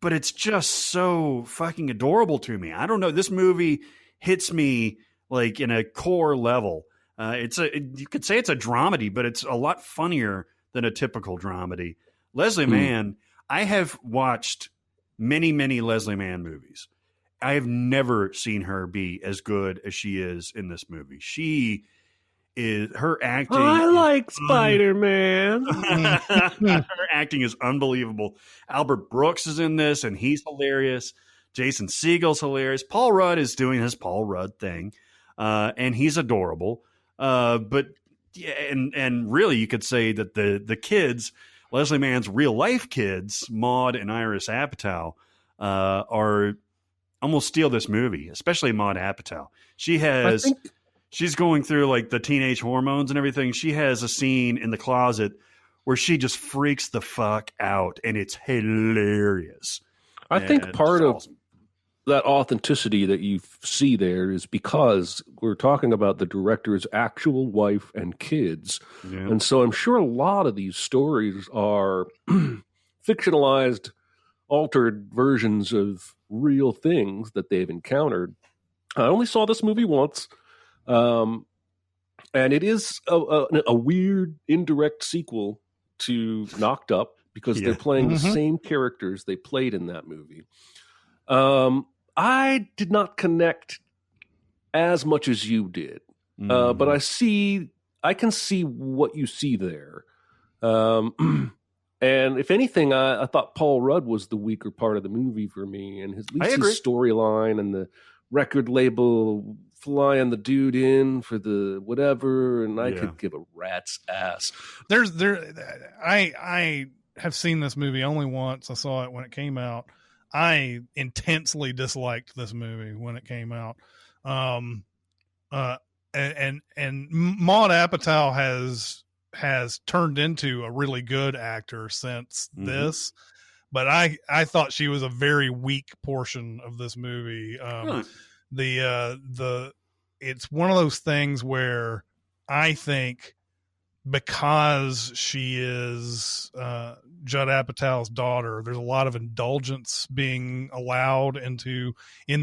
but it's just so fucking adorable to me. I don't know. This movie hits me like in a core level. You could say it's a dramedy, but it's a lot funnier than a typical dramedy. Leslie Mann, I have watched many, many Leslie Mann movies. I have never seen her be as good as she is in this movie. Her acting. I like Spider-Man. Her acting is unbelievable. Albert Brooks is in this, and he's hilarious. Jason Segel's hilarious. Paul Rudd is doing his Paul Rudd thing, and he's adorable. But yeah, and really, you could say that the kids, Leslie Mann's real life kids, Maude and Iris Apatow, are almost steal this movie, especially Maude Apatow. She's going through like the teenage hormones and everything. She has a scene in the closet where she just freaks the fuck out, and it's hilarious. I think part of that authenticity that you see there is because we're talking about the director's actual wife and kids. Yeah. And so I'm sure a lot of these stories are fictionalized, altered versions of real things that they've encountered. I only saw this movie once. And it is a weird indirect sequel to Knocked Up because they're playing the same characters they played in that movie. I did not connect as much as you did, but I can see what you see there. And if anything, I thought Paul Rudd was the weaker part of the movie for me, and his storyline and the record label flying the dude in for the whatever, and I could give a rat's ass. I have seen this movie only once. I saw it when it came out. I intensely disliked this movie when it came out. And Maude Apatow has turned into a really good actor since this, but I thought she was a very weak portion of this movie. It's one of those things where I think because she is Judd Apatow's daughter, there's a lot of indulgence being allowed in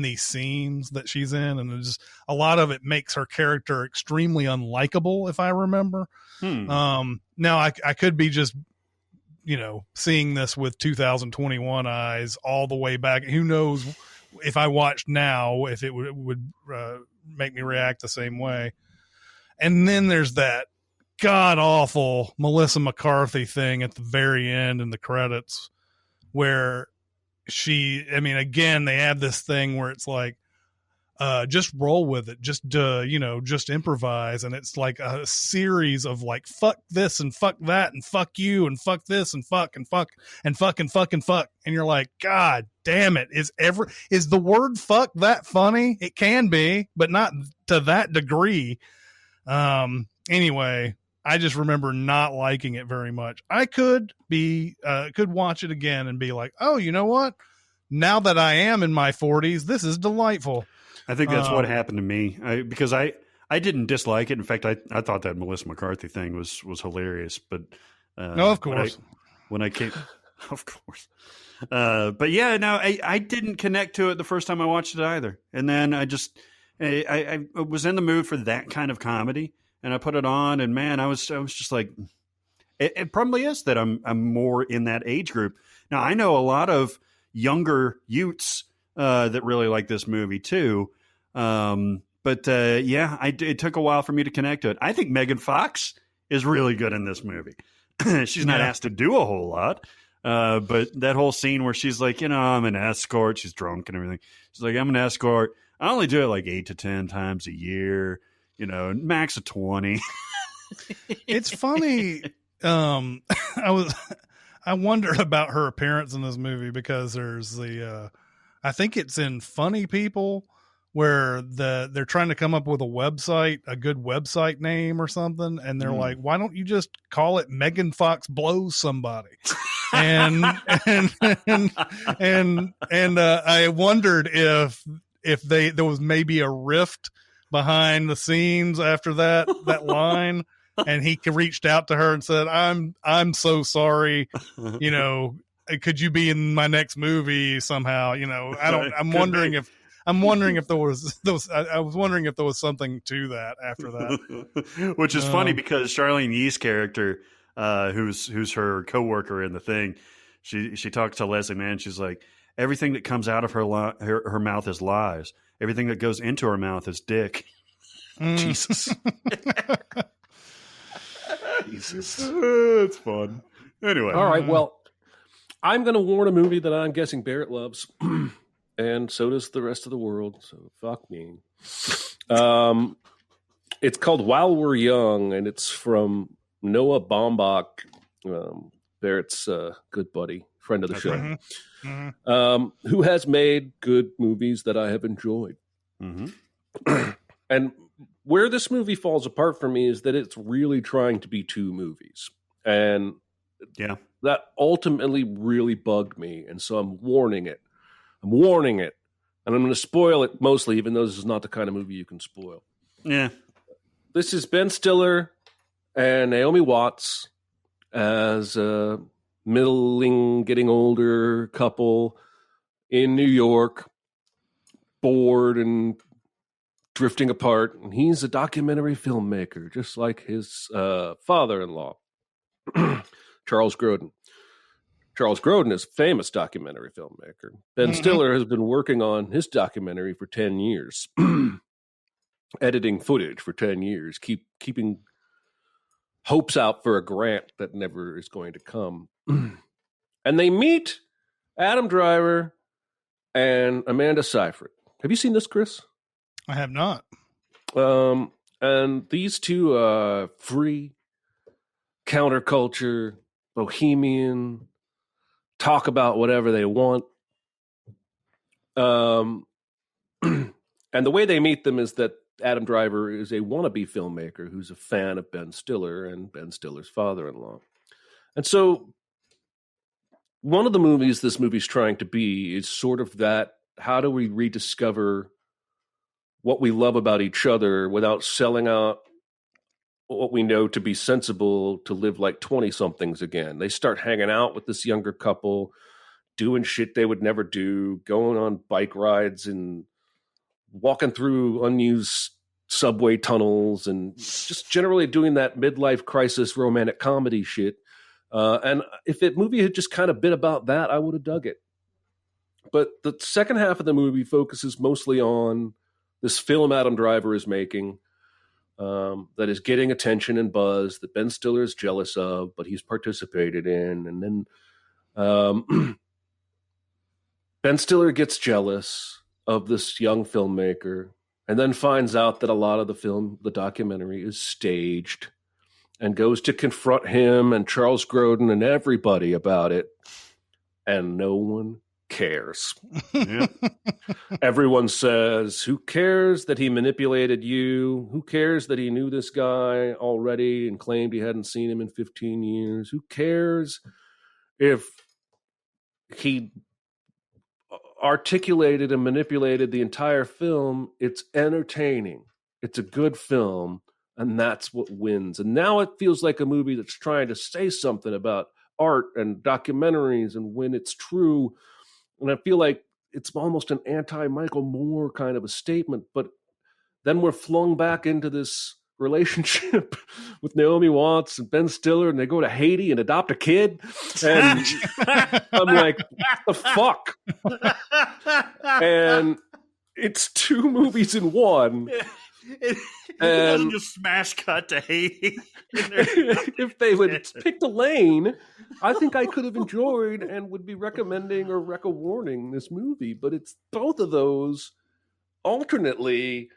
these scenes that she's in, and there's a lot of it makes her character extremely unlikable, if I remember. Now I could be just seeing this with 2021 eyes all the way back. Who knows if I watched now if it would make me react the same way. And then there's that god awful Melissa McCarthy thing at the very end in the credits where again, they have this thing where it's like, just roll with it. Just improvise. And it's like a series of like, fuck this and fuck that and fuck you and fuck this and fuck and fuck and fuck and fuck and fuck. And you're like, God damn it. Is the word fuck that funny? It can be, but not to that degree. Anyway, I just remember not liking it very much. I could watch it again and be like, oh, you know what? Now that I am in my 40s, this is delightful. I think that's what happened to me because I didn't dislike it. In fact, I thought that Melissa McCarthy thing was hilarious. But no, of course, when I came, of course. But yeah, no, I didn't connect to it the first time I watched it either. And then I was in the mood for that kind of comedy, and I put it on, and man, I was just like, it probably is that I'm more in that age group. Now I know a lot of younger youths that really like this movie too. It took a while for me to connect to it. I think Megan Fox is really good in this movie. She's not asked to do a whole lot. But that whole scene where she's like, I'm an escort, she's drunk and everything. She's like, I'm an escort. I only do it like 8 to 10 times a year, max of 20. It's funny. I I wondered about her appearance in this movie because there's the, I think it's in Funny People where they're trying to come up with a good website name or something. And they're like, why don't you just call it Megan Fox Blows Somebody? and I wondered if there was maybe a rift behind the scenes after that line, and he reached out to her and said, I'm so sorry, could you be in my next movie somehow? I'm wondering if there was I was wondering if there was something to that after that. Which is funny because Charlene Yee's character, who's her coworker in the thing, she talks to Leslie Mann. She's like, everything that comes out of her mouth is lies. Everything that goes into her mouth is dick. Jesus. Jesus. It's fun. Anyway. All right. Well, I'm going to warn a movie that I'm guessing Barrett loves, and so does the rest of the world. So fuck me. It's called While We're Young, and it's from Noah Baumbach, Barrett's good buddy, friend of the show, who has made good movies that I have enjoyed. Mm-hmm. And where this movie falls apart for me is that it's really trying to be two movies. And that ultimately really bugged me. And so I'm warning it. And I'm going to spoil it mostly, even though this is not the kind of movie you can spoil. Yeah. This is Ben Stiller and Naomi Watts as a middling, getting older couple in New York, bored and drifting apart. And he's a documentary filmmaker, just like his father-in-law, Charles Grodin. Charles Grodin is a famous documentary filmmaker. Ben Stiller has been working on his documentary for 10 years, editing footage for 10 years, keeping hopes out for a grant that never is going to come. And they meet Adam Driver and Amanda Seyfried. Have you seen this, Chris? I have not. And these two free, counterculture, bohemian, talk about whatever they want. And the way they meet them is that Adam Driver is a wannabe filmmaker who's a fan of Ben Stiller and Ben Stiller's father-in-law. And so one of the movies this movie's trying to be is sort of that, how do we rediscover what we love about each other without selling out what we know to be sensible to live like 20-somethings again. They start hanging out with this younger couple, doing shit they would never do, going on bike rides and walking through unused subway tunnels and just generally doing that midlife crisis romantic comedy shit. And if the movie had just kind of been about that, I would have dug it. But the second half of the movie focuses mostly on this film Adam Driver is making, that is getting attention and buzz that Ben Stiller is jealous of, but he's participated in. And then Ben Stiller gets jealous of this young filmmaker and then finds out that a lot of the documentary is staged, and goes to confront him and Charles Grodin and everybody about it. And no one cares. Yeah. Everyone says, who cares that he manipulated you? Who cares that he knew this guy already and claimed he hadn't seen him in 15 years? Who cares if he articulated and manipulated the entire film? It's entertaining. It's a good film, and that's what wins. And now it feels like a movie that's trying to say something about art and documentaries and when it's true. And I feel like it's almost an anti-Michael Moore kind of a statement, but then we're flung back into this relationship with Naomi Watts and Ben Stiller, and they go to Haiti and adopt a kid. And I'm like, what the fuck? And it's two movies in one. It doesn't just smash cut to Haiti. If they would pick a lane, I think I could have enjoyed and would be recommending or warning this movie. But it's both of those alternately,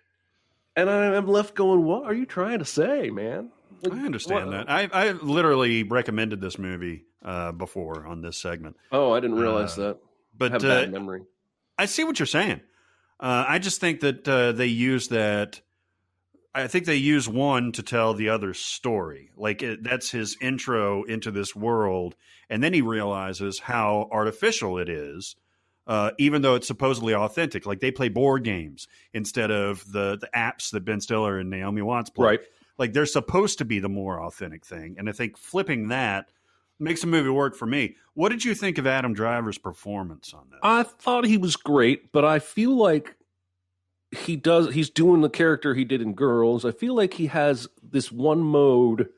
and I'm left going, what are you trying to say, man? I understand that. I literally recommended this movie before on this segment. Oh, I didn't realize that. But I have bad memory. I see what you're saying. I just think that they use that. I think they use one to tell the other's story. Like that's his intro into this world. And then he realizes how artificial it is, even though it's supposedly authentic. Like they play board games instead of the apps that Ben Stiller and Naomi Watts play. Right. Like they're supposed to be the more authentic thing. And I think flipping that makes the movie work for me. What did you think of Adam Driver's performance on this? I thought he was great, but I feel like he's doing the character he did in Girls. I feel like he has this one mode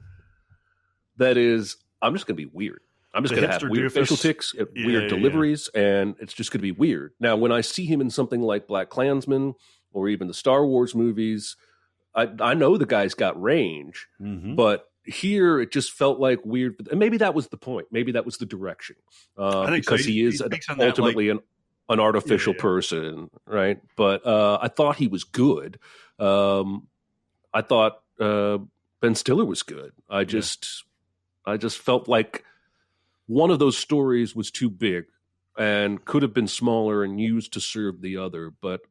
that is, I'm just going to be weird. I'm just going to have weird facial tics, weird deliveries, and it's just going to be weird. Now, when I see him in something like BlacKkKlansman or even the Star Wars movies, I know the guy's got range, but here it just felt like weird. And maybe that was the point. Maybe that was the direction. I think because he is ultimately an artificial person, right? But I thought he was good. I thought Ben Stiller was good. I just felt like one of those stories was too big and could have been smaller and used to serve the other. But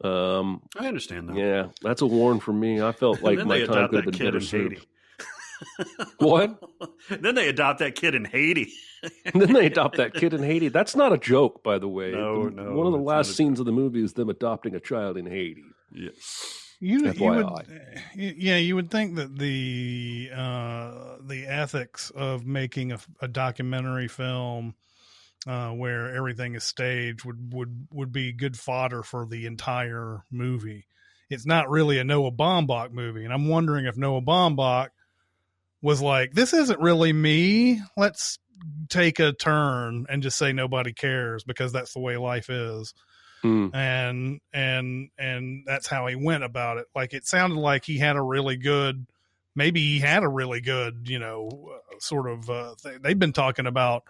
I understand that. Yeah, that's a warn for me. I felt like my time could have been better served. What? Then they adopt that kid in Haiti. Then they adopt that kid in Haiti. That's not a joke, by the way. No. One of the last scenes of the movie is them adopting a child in Haiti. Yes. You would think that the ethics of making a documentary film where everything is staged would be good fodder for the entire movie. It's not really a Noah Baumbach movie, and I'm wondering if Noah Baumbach was like, this isn't really me. Let's take a turn and just say nobody cares because that's the way life is. And that's how he went about it. Like, it sounded like he had a really good, sort of, they've been talking about,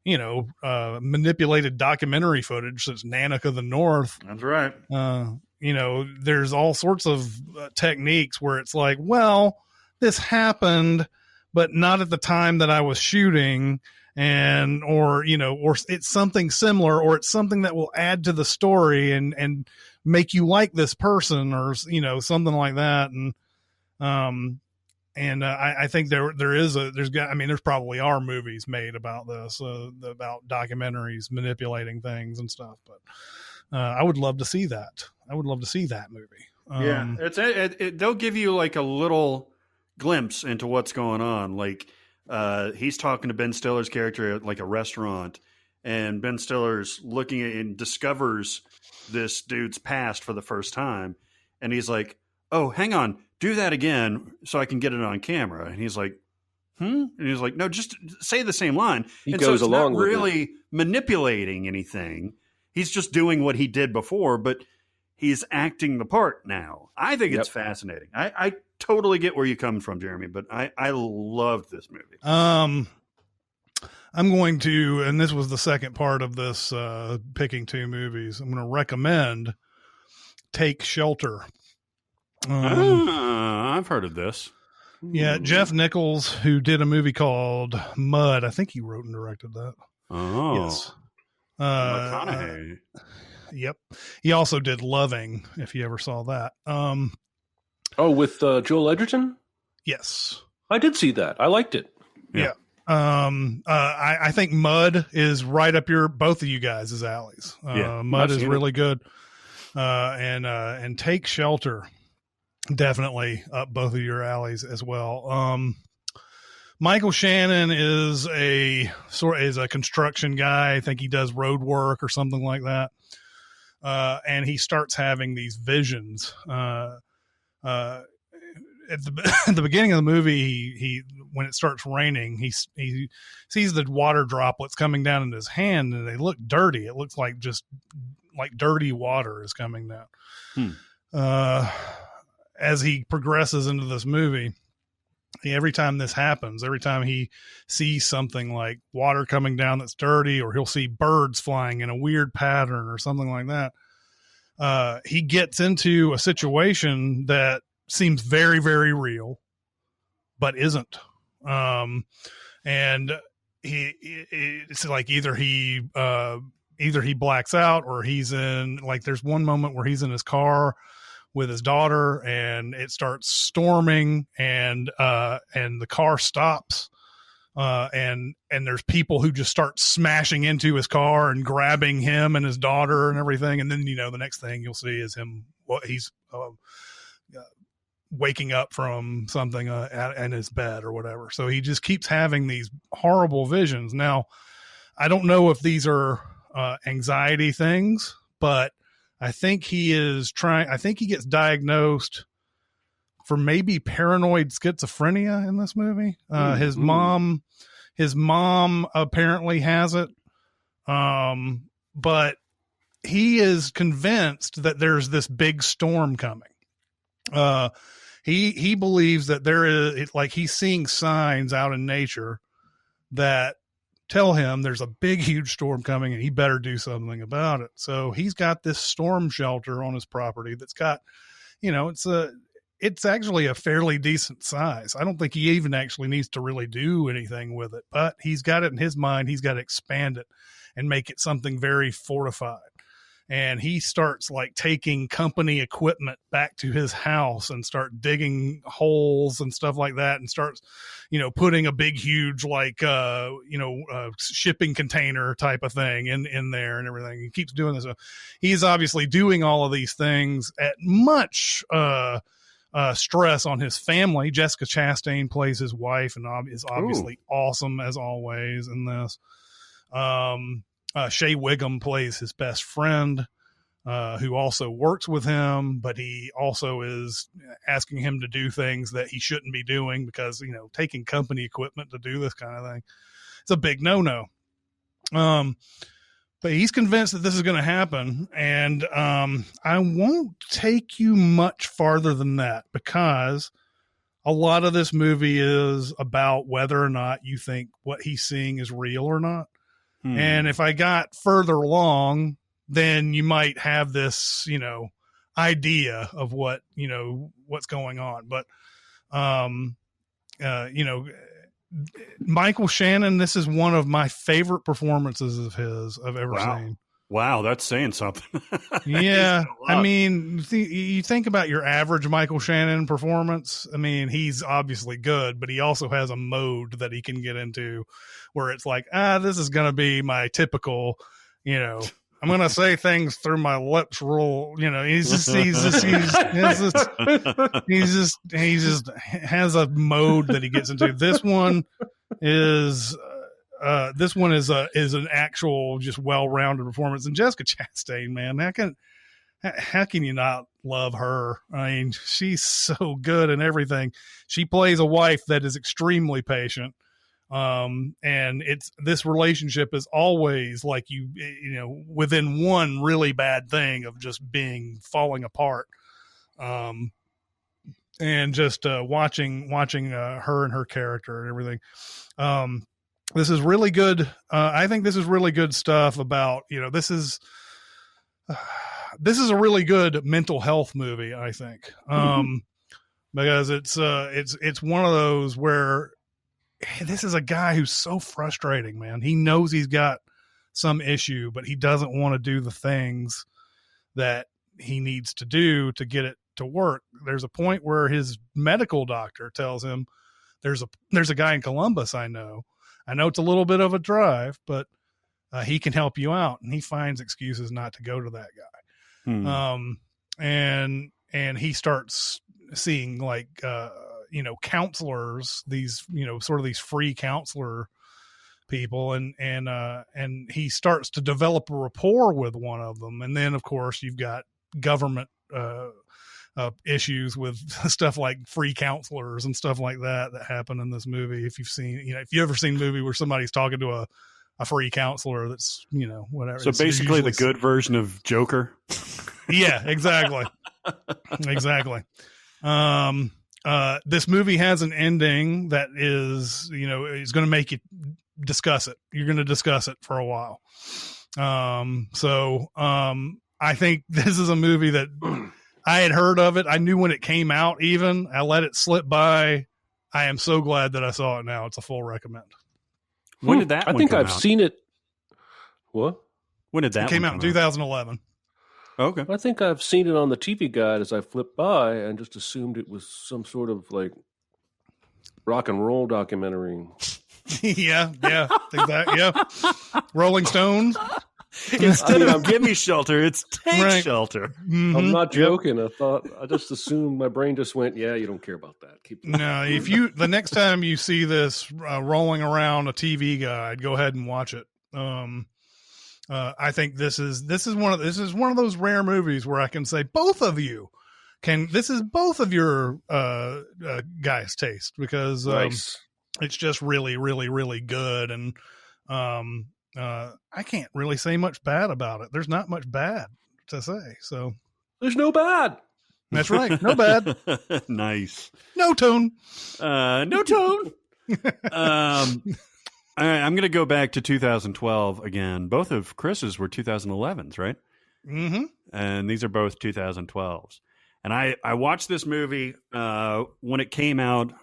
manipulated documentary footage since Nanak of the North. That's right. There's all sorts of techniques where it's like, well, this happened, but not at the time that I was shooting, or it's something similar, or it's something that will add to the story and make you like this person, or something like that. And I think there's probably are movies made about this, about documentaries manipulating things and stuff. But I would love to see that. I would love to see that movie. They'll give you like a little glimpse into what's going on. Like he's talking to Ben Stiller's character at like a restaurant, and Ben Stiller's looking at and discovers this dude's past for the first time, and he's like, "Oh, hang on, do that again so I can get it on camera." And he's like, and he's like, "No, just say the same line." He and goes so it's along not with really manipulating anything. He's just doing what he did before, but he's acting the part now. I think it's fascinating. I totally get where you're coming from, Jeremy, but I loved this movie. I'm going to, and this was the second part of this picking two movies, I'm going to recommend Take Shelter. I've heard of this. Yeah, Jeff Nichols, who did a movie called Mud. I think he wrote and directed that. Oh. Yes. McConaughey. Yep. He also did Loving, if you ever saw that. With Joel Edgerton? Yes. I did see that. I liked it. Yeah. I think Mud is right up both of you guys' alleys. Mud is really good. And Take Shelter, definitely up both of your alleys as well. Michael Shannon is a construction guy. I think he does road work or something like that. And he starts having these visions. At the beginning of the movie, he when it starts raining, he sees the water droplets coming down in his hand, and they look dirty. It looks like just like dirty water is coming down. As he progresses into this movie, every time this happens, every time he sees something like water coming down that's dirty, or he'll see birds flying in a weird pattern or something like that, he gets into a situation that seems very, very real, but isn't. And it's like either he blacks out, or he's in, like, there's one moment where he's in his car with his daughter and it starts storming, and the car stops, and there's people who just start smashing into his car and grabbing him and his daughter and everything. And then, the next thing you'll see is him, he's waking up from something in his bed or whatever. So he just keeps having these horrible visions. Now, I don't know if these are anxiety things, but I think he gets diagnosed for maybe paranoid schizophrenia in this movie. His mom apparently has it. But he is convinced that there's this big storm coming. He believes that there is, like, he's seeing signs out in nature that tell him there's a big, huge storm coming and he better do something about it. So he's got this storm shelter on his property that's got, it's actually a fairly decent size. I don't think he even actually needs to really do anything with it, but he's got it in his mind. He's got to expand it and make it something very fortified. And he starts, like, taking company equipment back to his house and start digging holes and stuff like that, and starts, putting a big, huge, like, shipping container type of thing in there and everything. He keeps doing this. So he's obviously doing all of these things at much stress on his family. Jessica Chastain plays his wife and is obviously awesome as always in this. Shea Wiggum plays his best friend, who also works with him, but he also is asking him to do things that he shouldn't be doing because, taking company equipment to do this kind of thing, it's a big no-no. But he's convinced that this is going to happen. And I won't take you much farther than that, because a lot of this movie is about whether or not you think what he's seeing is real or not. And if I got further along, then you might have this, idea of what, what's going on. But, Michael Shannon, this is one of my favorite performances of his I've ever seen. Wow, that's saying something. Yeah. I mean, you think about your average Michael Shannon performance. I mean, he's obviously good, but he also has a mode that he can get into where it's like, this is going to be my typical, I'm going to say things through my lips rule. He just has a mode that he gets into. This one is an actual, just well-rounded performance. And Jessica Chastain, man, how can you not love her? I mean, she's so good in everything. She plays a wife that is extremely patient. And this relationship is always like, within one really bad thing of just falling apart. And just, watching her and her character and everything. This is really good. I think this is really good stuff about, this is a really good mental health movie, I think. Because it's one of those where this is a guy who's so frustrating, man. He knows he's got some issue, but he doesn't want to do the things that he needs to do to get it to work. There's a point where his medical doctor tells him, there's a guy in Columbus I know it's a little bit of a drive, but he can help you out. And he finds excuses not to go to that guy. And he starts seeing, like, counselors, these, sort of these free counselor people. And he starts to develop a rapport with one of them. And then, of course, you've got government, issues with stuff like free counselors and stuff like that happen in this movie. If you've ever seen a movie where somebody's talking to a free counselor, that's, whatever. So basically the good version of Joker. Yeah, exactly. Exactly. This movie has an ending that is, is going to make you discuss it. You're going to discuss it for a while. I think this is a movie that I had heard of it. I knew when it came out, even. I let it slip by. I am so glad that I saw it now. It's a full recommend. When did that? I think I've seen it. What? When did that? It came out in 2011. Okay. I think I've seen it on the TV guide as I flipped by, and just assumed it was some sort of like rock and roll documentary. yeah, exactly. Yeah, Rolling Stones. Instead of Gimme Shelter, it's Take Shelter. Mm-hmm. I'm not joking. I just assumed, my brain just went, yeah, you don't care about that. Keep No, if the next time you see this rolling around a TV guide, go ahead and watch it. I think this is one of those rare movies where I can say both of you this is both of your guys' taste, because nice. It's just really, really, really good. And I can't really say much bad about it. There's not much bad to say. So there's no bad. That's right. No bad. Nice. No tone. No tone. All right, I'm going to go back to 2012 again. Both of Chris's were 2011s, right? Mm-hmm. And these are both 2012s. And I watched this movie when it came out,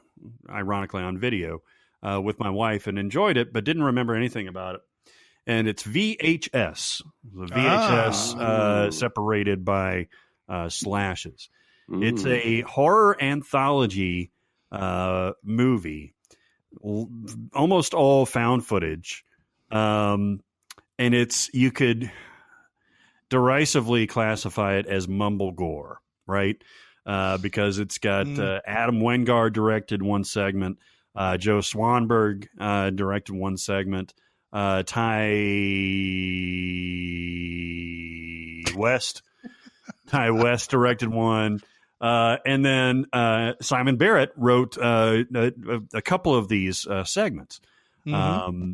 ironically on video, with my wife, and enjoyed it, but didn't remember anything about it. And it's VHS. The VHS separated by slashes. Mm. It's a horror anthology movie. Almost all found footage, and you could derisively classify it as mumble gore, right? Because it's got Adam Wingard directed one segment, Joe Swanberg directed one segment, Ty West directed one. And then Simon Barrett wrote a couple of these segments. Mm-hmm.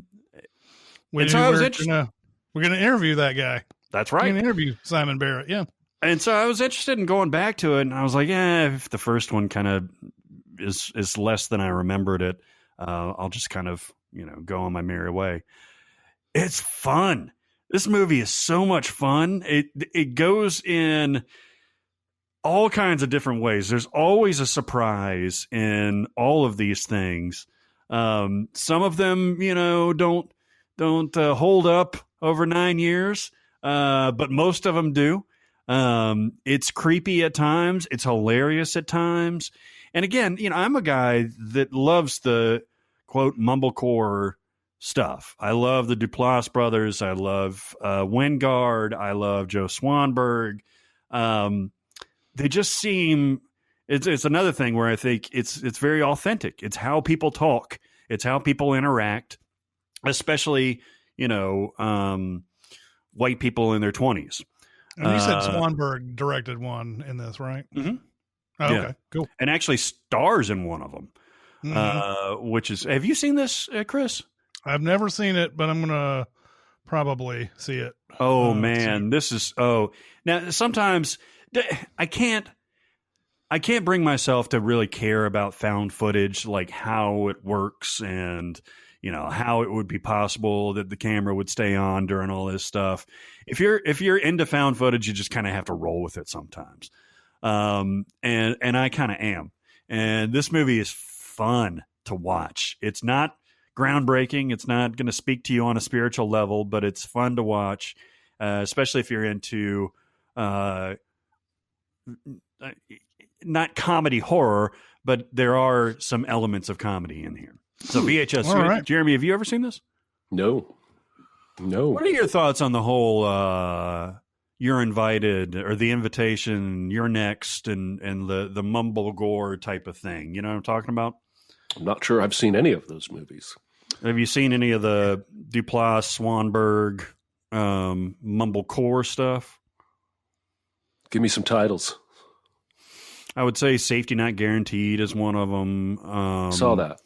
And so I was interested. We're going to interview that guy. That's right. We're going to interview Simon Barrett. Yeah. And so I was interested in going back to it, and I was like, if the first one kind of is less than I remembered it, I'll just kind of, go on my merry way. It's fun. This movie is so much fun. It goes in all kinds of different ways. There's always a surprise in all of these things. Some of them, don't hold up over 9 years, but most of them do. It's creepy at times. It's hilarious at times. And again, I'm a guy that loves the quote mumblecore stuff. I love the Duplass brothers. I love Wingard. I love Joe Swanberg. They just seem it's another thing where I think it's very authentic. It's how people talk. It's how people interact, especially white people in their 20s. And you said Swanberg directed one in this, right? Mm-hmm. Oh, yeah. Okay, cool. And actually stars in one of them, which is. Have you seen this, Chris? I've never seen it, but I'm gonna probably see it. Oh man, this is. Oh, now sometimes I can't bring myself to really care about found footage, like how it works and how it would be possible that the camera would stay on during all this stuff. If you're into found footage, you just kind of have to roll with it sometimes. And I kind of am. And this movie is fun to watch. It's not groundbreaking. It's not going to speak to you on a spiritual level, but it's fun to watch, especially if you're into not comedy horror, but there are some elements of comedy in here. So VHS. All right. Jeremy, have you ever seen this? No. What are your thoughts on the whole you're invited or the invitation, you're next, and the mumble gore type of thing? You know what I'm talking about? I'm not sure I've seen any of those movies. Have you seen any of the Duplass, Swanberg, mumblecore stuff? Give me some titles. I would say Safety Not Guaranteed is one of them. Saw that.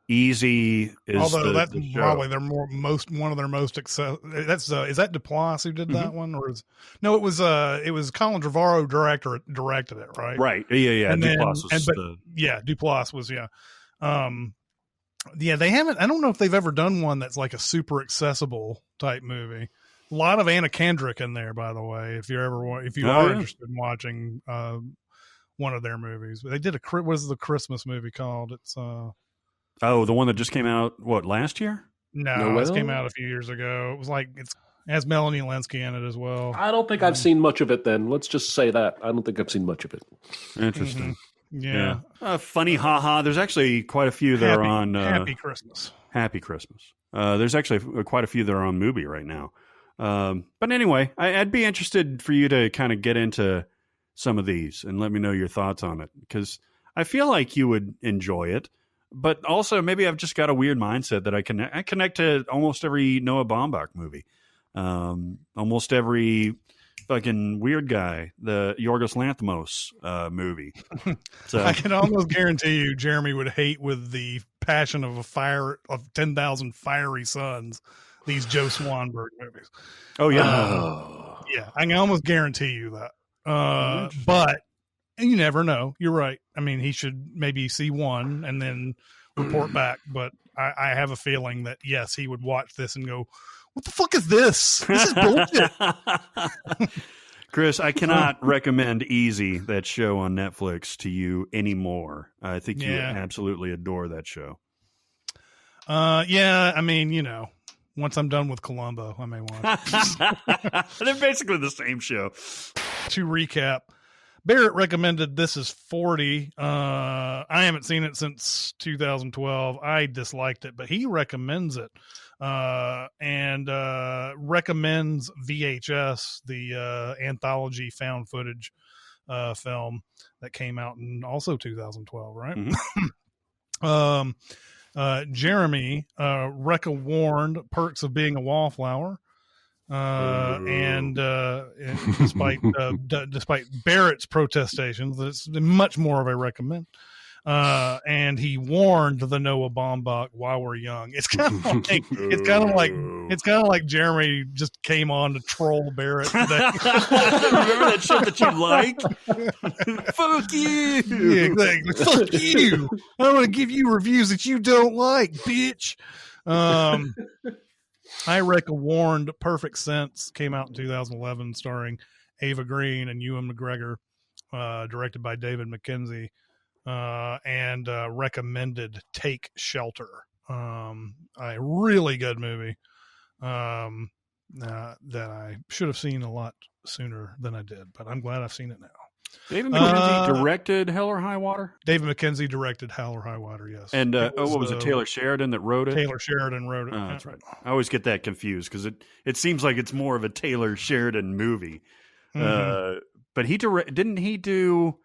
Easy is although that's the probably one of their most is that Duplass who did that one, or it was Colin Trevorrow directed it, right? Right. Yeah. And Duplass Duplass was they haven't. I don't know if they've ever done one that's like a super accessible type movie. A lot of Anna Kendrick in there, by the way. If you are interested in watching one of their movies, they did what is the Christmas movie called? It's the one that just came out last year? No, this came out a few years ago. It was like it has Melanie Linsky in it as well. I don't think I've seen much of it. Then let's just say that I don't think I've seen much of it. Interesting. Yeah. Funny, haha. There's actually quite a few that are on Happy Christmas. Happy Christmas. There's actually quite a few that are on Mubi right now. But anyway, I'd be interested for you to kind of get into some of these and let me know your thoughts on it, because I feel like you would enjoy it. But also, maybe I've just got a weird mindset that I connect to almost every Noah Baumbach movie, almost every fucking weird guy, the Yorgos Lanthimos movie. So I can almost guarantee you, Jeremy would hate with the passion of 10,000 Fiery Suns these Joe Swanberg movies. Oh yeah, yeah, I can almost guarantee you that. But you never know. You're right. I mean, he should maybe see one and then report back. But I have a feeling that yes, he would watch this and go, "What the fuck is this? This is bullshit." Chris, I cannot recommend Easy, that show on Netflix, to you anymore. I think you absolutely adore that show. Yeah, I mean, once I'm done with Columbo, I may watch. They're basically the same show. To recap, Barrett recommended This Is 40. I haven't seen it since 2012. I disliked it, but he recommends it. And recommends VHS, the anthology found footage film that came out in also 2012, right? Mm-hmm. Jeremy warned Perks of Being a Wallflower. And despite Barrett's protestations, it's much more of a recommend. And he warned the Noah Baumbach While We're Young. It's kind of like Jeremy just came on to troll Barrett today. Remember that shit that you like? Fuck you. Yeah, exactly. Fuck you. I want to give you reviews that you don't like, bitch. I warned Perfect Sense came out in 2011, starring Ava Green and Ewan McGregor, directed by David Mackenzie. And recommended Take Shelter. A really good movie that I should have seen a lot sooner than I did, but I'm glad I've seen it now. David Mackenzie directed Hell or High Water? David Mackenzie directed Hell or High Water, yes. And what was it, Taylor Sheridan that wrote it? Taylor Sheridan wrote it. Oh, that's right. I always get that confused because it seems like it's more of a Taylor Sheridan movie. Mm-hmm. But didn't he do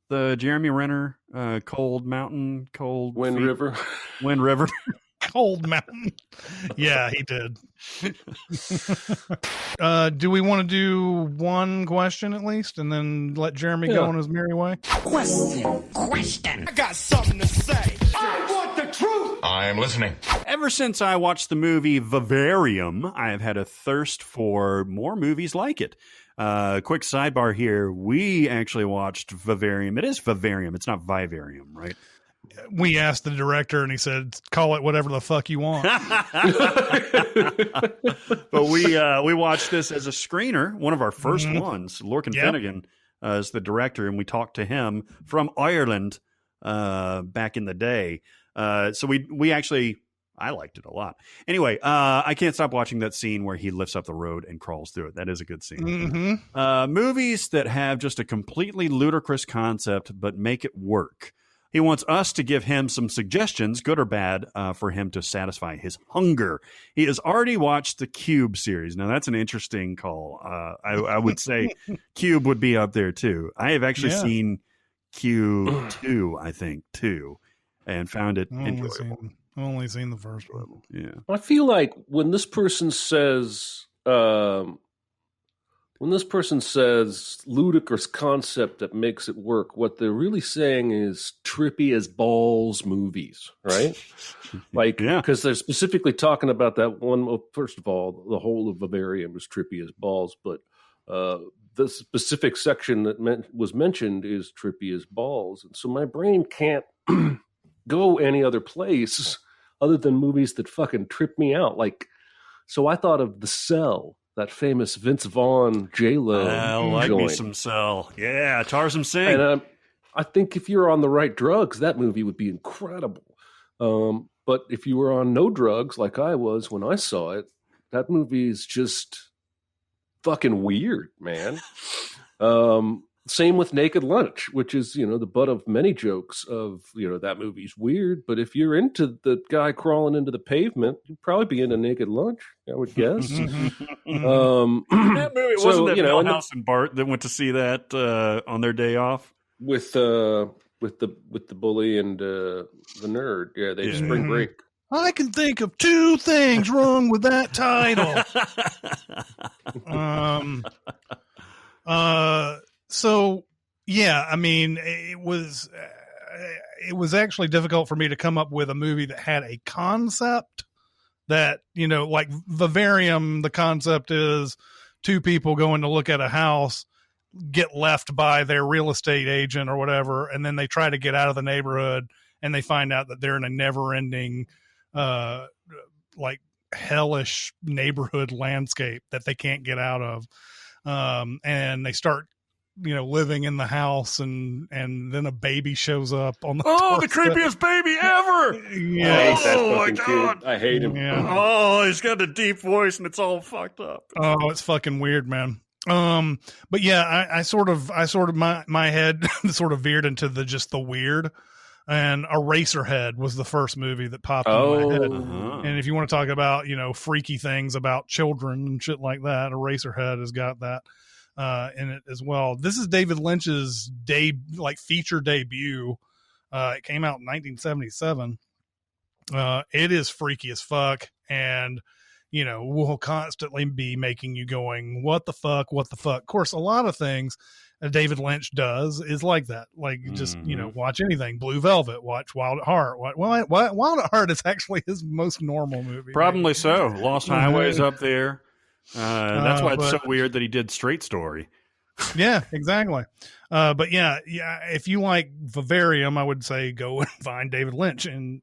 the Jeremy Renner, Cold Mountain, Cold Wind Feet? River. Wind River. Cold Mountain. Yeah, he did. Do we want to do one question at least and then let Jeremy go on his merry way? Question. I got something to say. I want the truth. I am listening. Ever since I watched the movie Vivarium, I have had a thirst for more movies like it. Quick sidebar here. We actually watched Vivarium. It is Vivarium. It's not Vivarium, right? We asked the director and he said, call it whatever the fuck you want. But we watched this as a screener, one of our first ones. Lorcan Finnegan is the director, and we talked to him from Ireland back in the day. So we actually... I liked it a lot. Anyway, I can't stop watching that scene where he lifts up the road and crawls through it. That is a good scene. Mm-hmm. Movies that have just a completely ludicrous concept but make it work. He wants us to give him some suggestions, good or bad, for him to satisfy his hunger. He has already watched the Cube series. Now, that's an interesting call. I would say Cube would be up there, too. I have actually seen Cube 2, I think, too, and found it enjoyable. I've only seen the first one. Yeah, I feel like when this person says ludicrous concept that makes it work, what they're really saying is trippy as balls movies, right? Like, because they're specifically talking about that one. Well, first of all, the whole of Vivarium is trippy as balls, but the specific section that was mentioned is trippy as balls, and so my brain can't go any other place other than movies that fucking trip me out. Like, so I thought of The Cell, that famous Vince Vaughn J-Lo I like joint. me some Cell. Yeah, Tarzan Singh. And I think if you're on the right drugs, that movie would be incredible. But if you were on no drugs like I was when I saw it, that movie is just fucking weird, man. Same with Naked Lunch, which is, the butt of many jokes of, that movie's weird. But if you're into the guy crawling into the pavement, you'd probably be into Naked Lunch, I would guess. That movie, wasn't it Milhouse and Bart that went to see that on their day off? With the bully and the nerd. Yeah, they spring break. I can think of two things wrong with that title. So yeah, I mean, it was actually difficult for me to come up with a movie that had a concept that, like Vivarium, the concept is two people going to look at a house, get left by their real estate agent or whatever, and then they try to get out of the neighborhood and they find out that they're in a never ending, like hellish neighborhood landscape that they can't get out of. And they start, living in the house and then a baby shows up on the the creepiest baby ever. Yeah. I hate that fucking kid. I hate him. Yeah. Oh, he's got a deep voice and it's all fucked up. Oh, it's fucking weird, man. But yeah, I sort of my head sort of veered into the weird, and Eraserhead was the first movie that popped into my head. And if you want to talk about, freaky things about children and shit like that, Eraserhead has got that in it as well. This is David Lynch's feature debut. It came out in 1977. It is freaky as fuck, and will constantly be making you going, what the fuck? Of course, a lot of things David Lynch does is like that. Like, just, watch anything. Blue Velvet, watch Wild at Heart. Wild at Heart is actually his most normal movie. Probably so. Lost Highway's up there. That's why it's so weird that he did Straight Story. Yeah, exactly. But yeah, if you like Vivarium, I would say go and find David Lynch and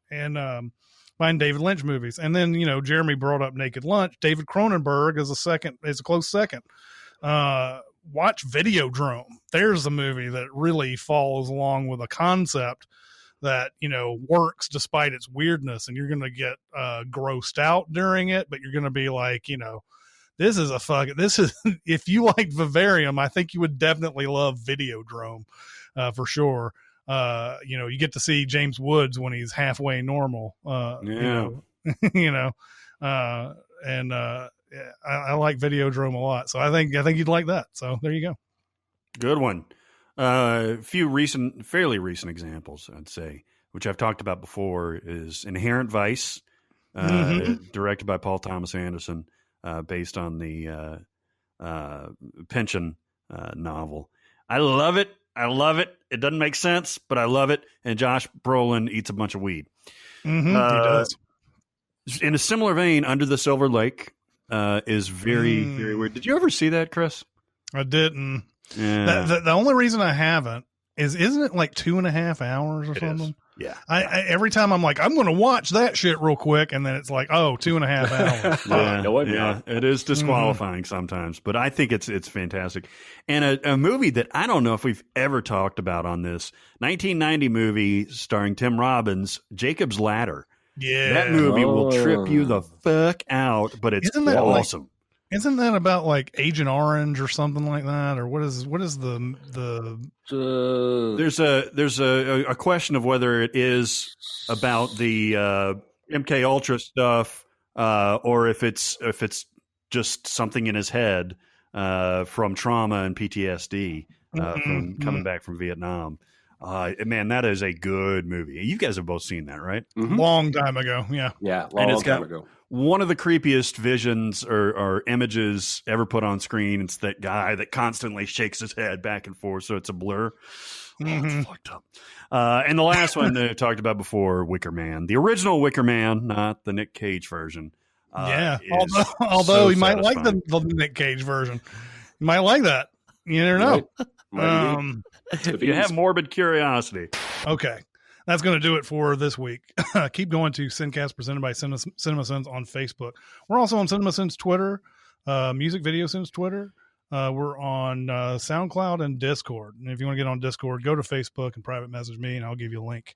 find David Lynch movies. And then, Jeremy brought up Naked Lunch. David Cronenberg is a close second. Watch Videodrome. There's a movie that really follows along with a concept that, works despite its weirdness, and you're going to get grossed out during it, but you're going to be like, this is if you like Vivarium, I think you would definitely love Videodrome for sure. You get to see James Woods when he's halfway normal. I like Videodrome a lot, so I think you'd like that. So there you go. Good one. A few fairly recent examples, I'd say, which I've talked about before, is Inherent Vice, directed by Paul Thomas Anderson, based on the pension novel. I love it. It doesn't make sense, but I love it. And Josh Brolin eats a bunch of weed. He does. In a similar vein, Under the Silver Lake is very, very weird. Did you ever see that, Chris? I didn't. Yeah. The only reason I haven't isn't it like 2.5 hours or something? Yeah. I every time I'm like, I'm going to watch that shit real quick, and then it's like, 2.5 hours. It is disqualifying sometimes, but I think it's fantastic. And a movie that I don't know if we've ever talked about on this, 1990 movie starring Tim Robbins, Jacob's Ladder. Yeah. That movie will trip you the fuck out, but it's awesome. Isn't that about like Agent Orange or something like that? Or what is the there's a question of whether it is about the MK Ultra stuff, or if it's just something in his head from trauma and PTSD from coming back from Vietnam. Man, that is a good movie. You guys have both seen that, right? Long time ago. Yeah. Long time ago. One of the creepiest visions or images ever put on screen. It's that guy that constantly shakes his head back and forth, so it's a blur. It's fucked up. And the last one that I talked about before, Wicker Man. The original Wicker Man, not the Nick Cage version. Although you might like the Nick Cage version. You might like that. You never know. If you have morbid curiosity. Okay. That's going to do it for this week. Keep going to SinCast presented by Cinemasins on Facebook. We're also on Cinemasins Twitter, Music Video Sins Twitter. We're on SoundCloud and Discord. And if you want to get on Discord, go to Facebook and private message me, and I'll give you a link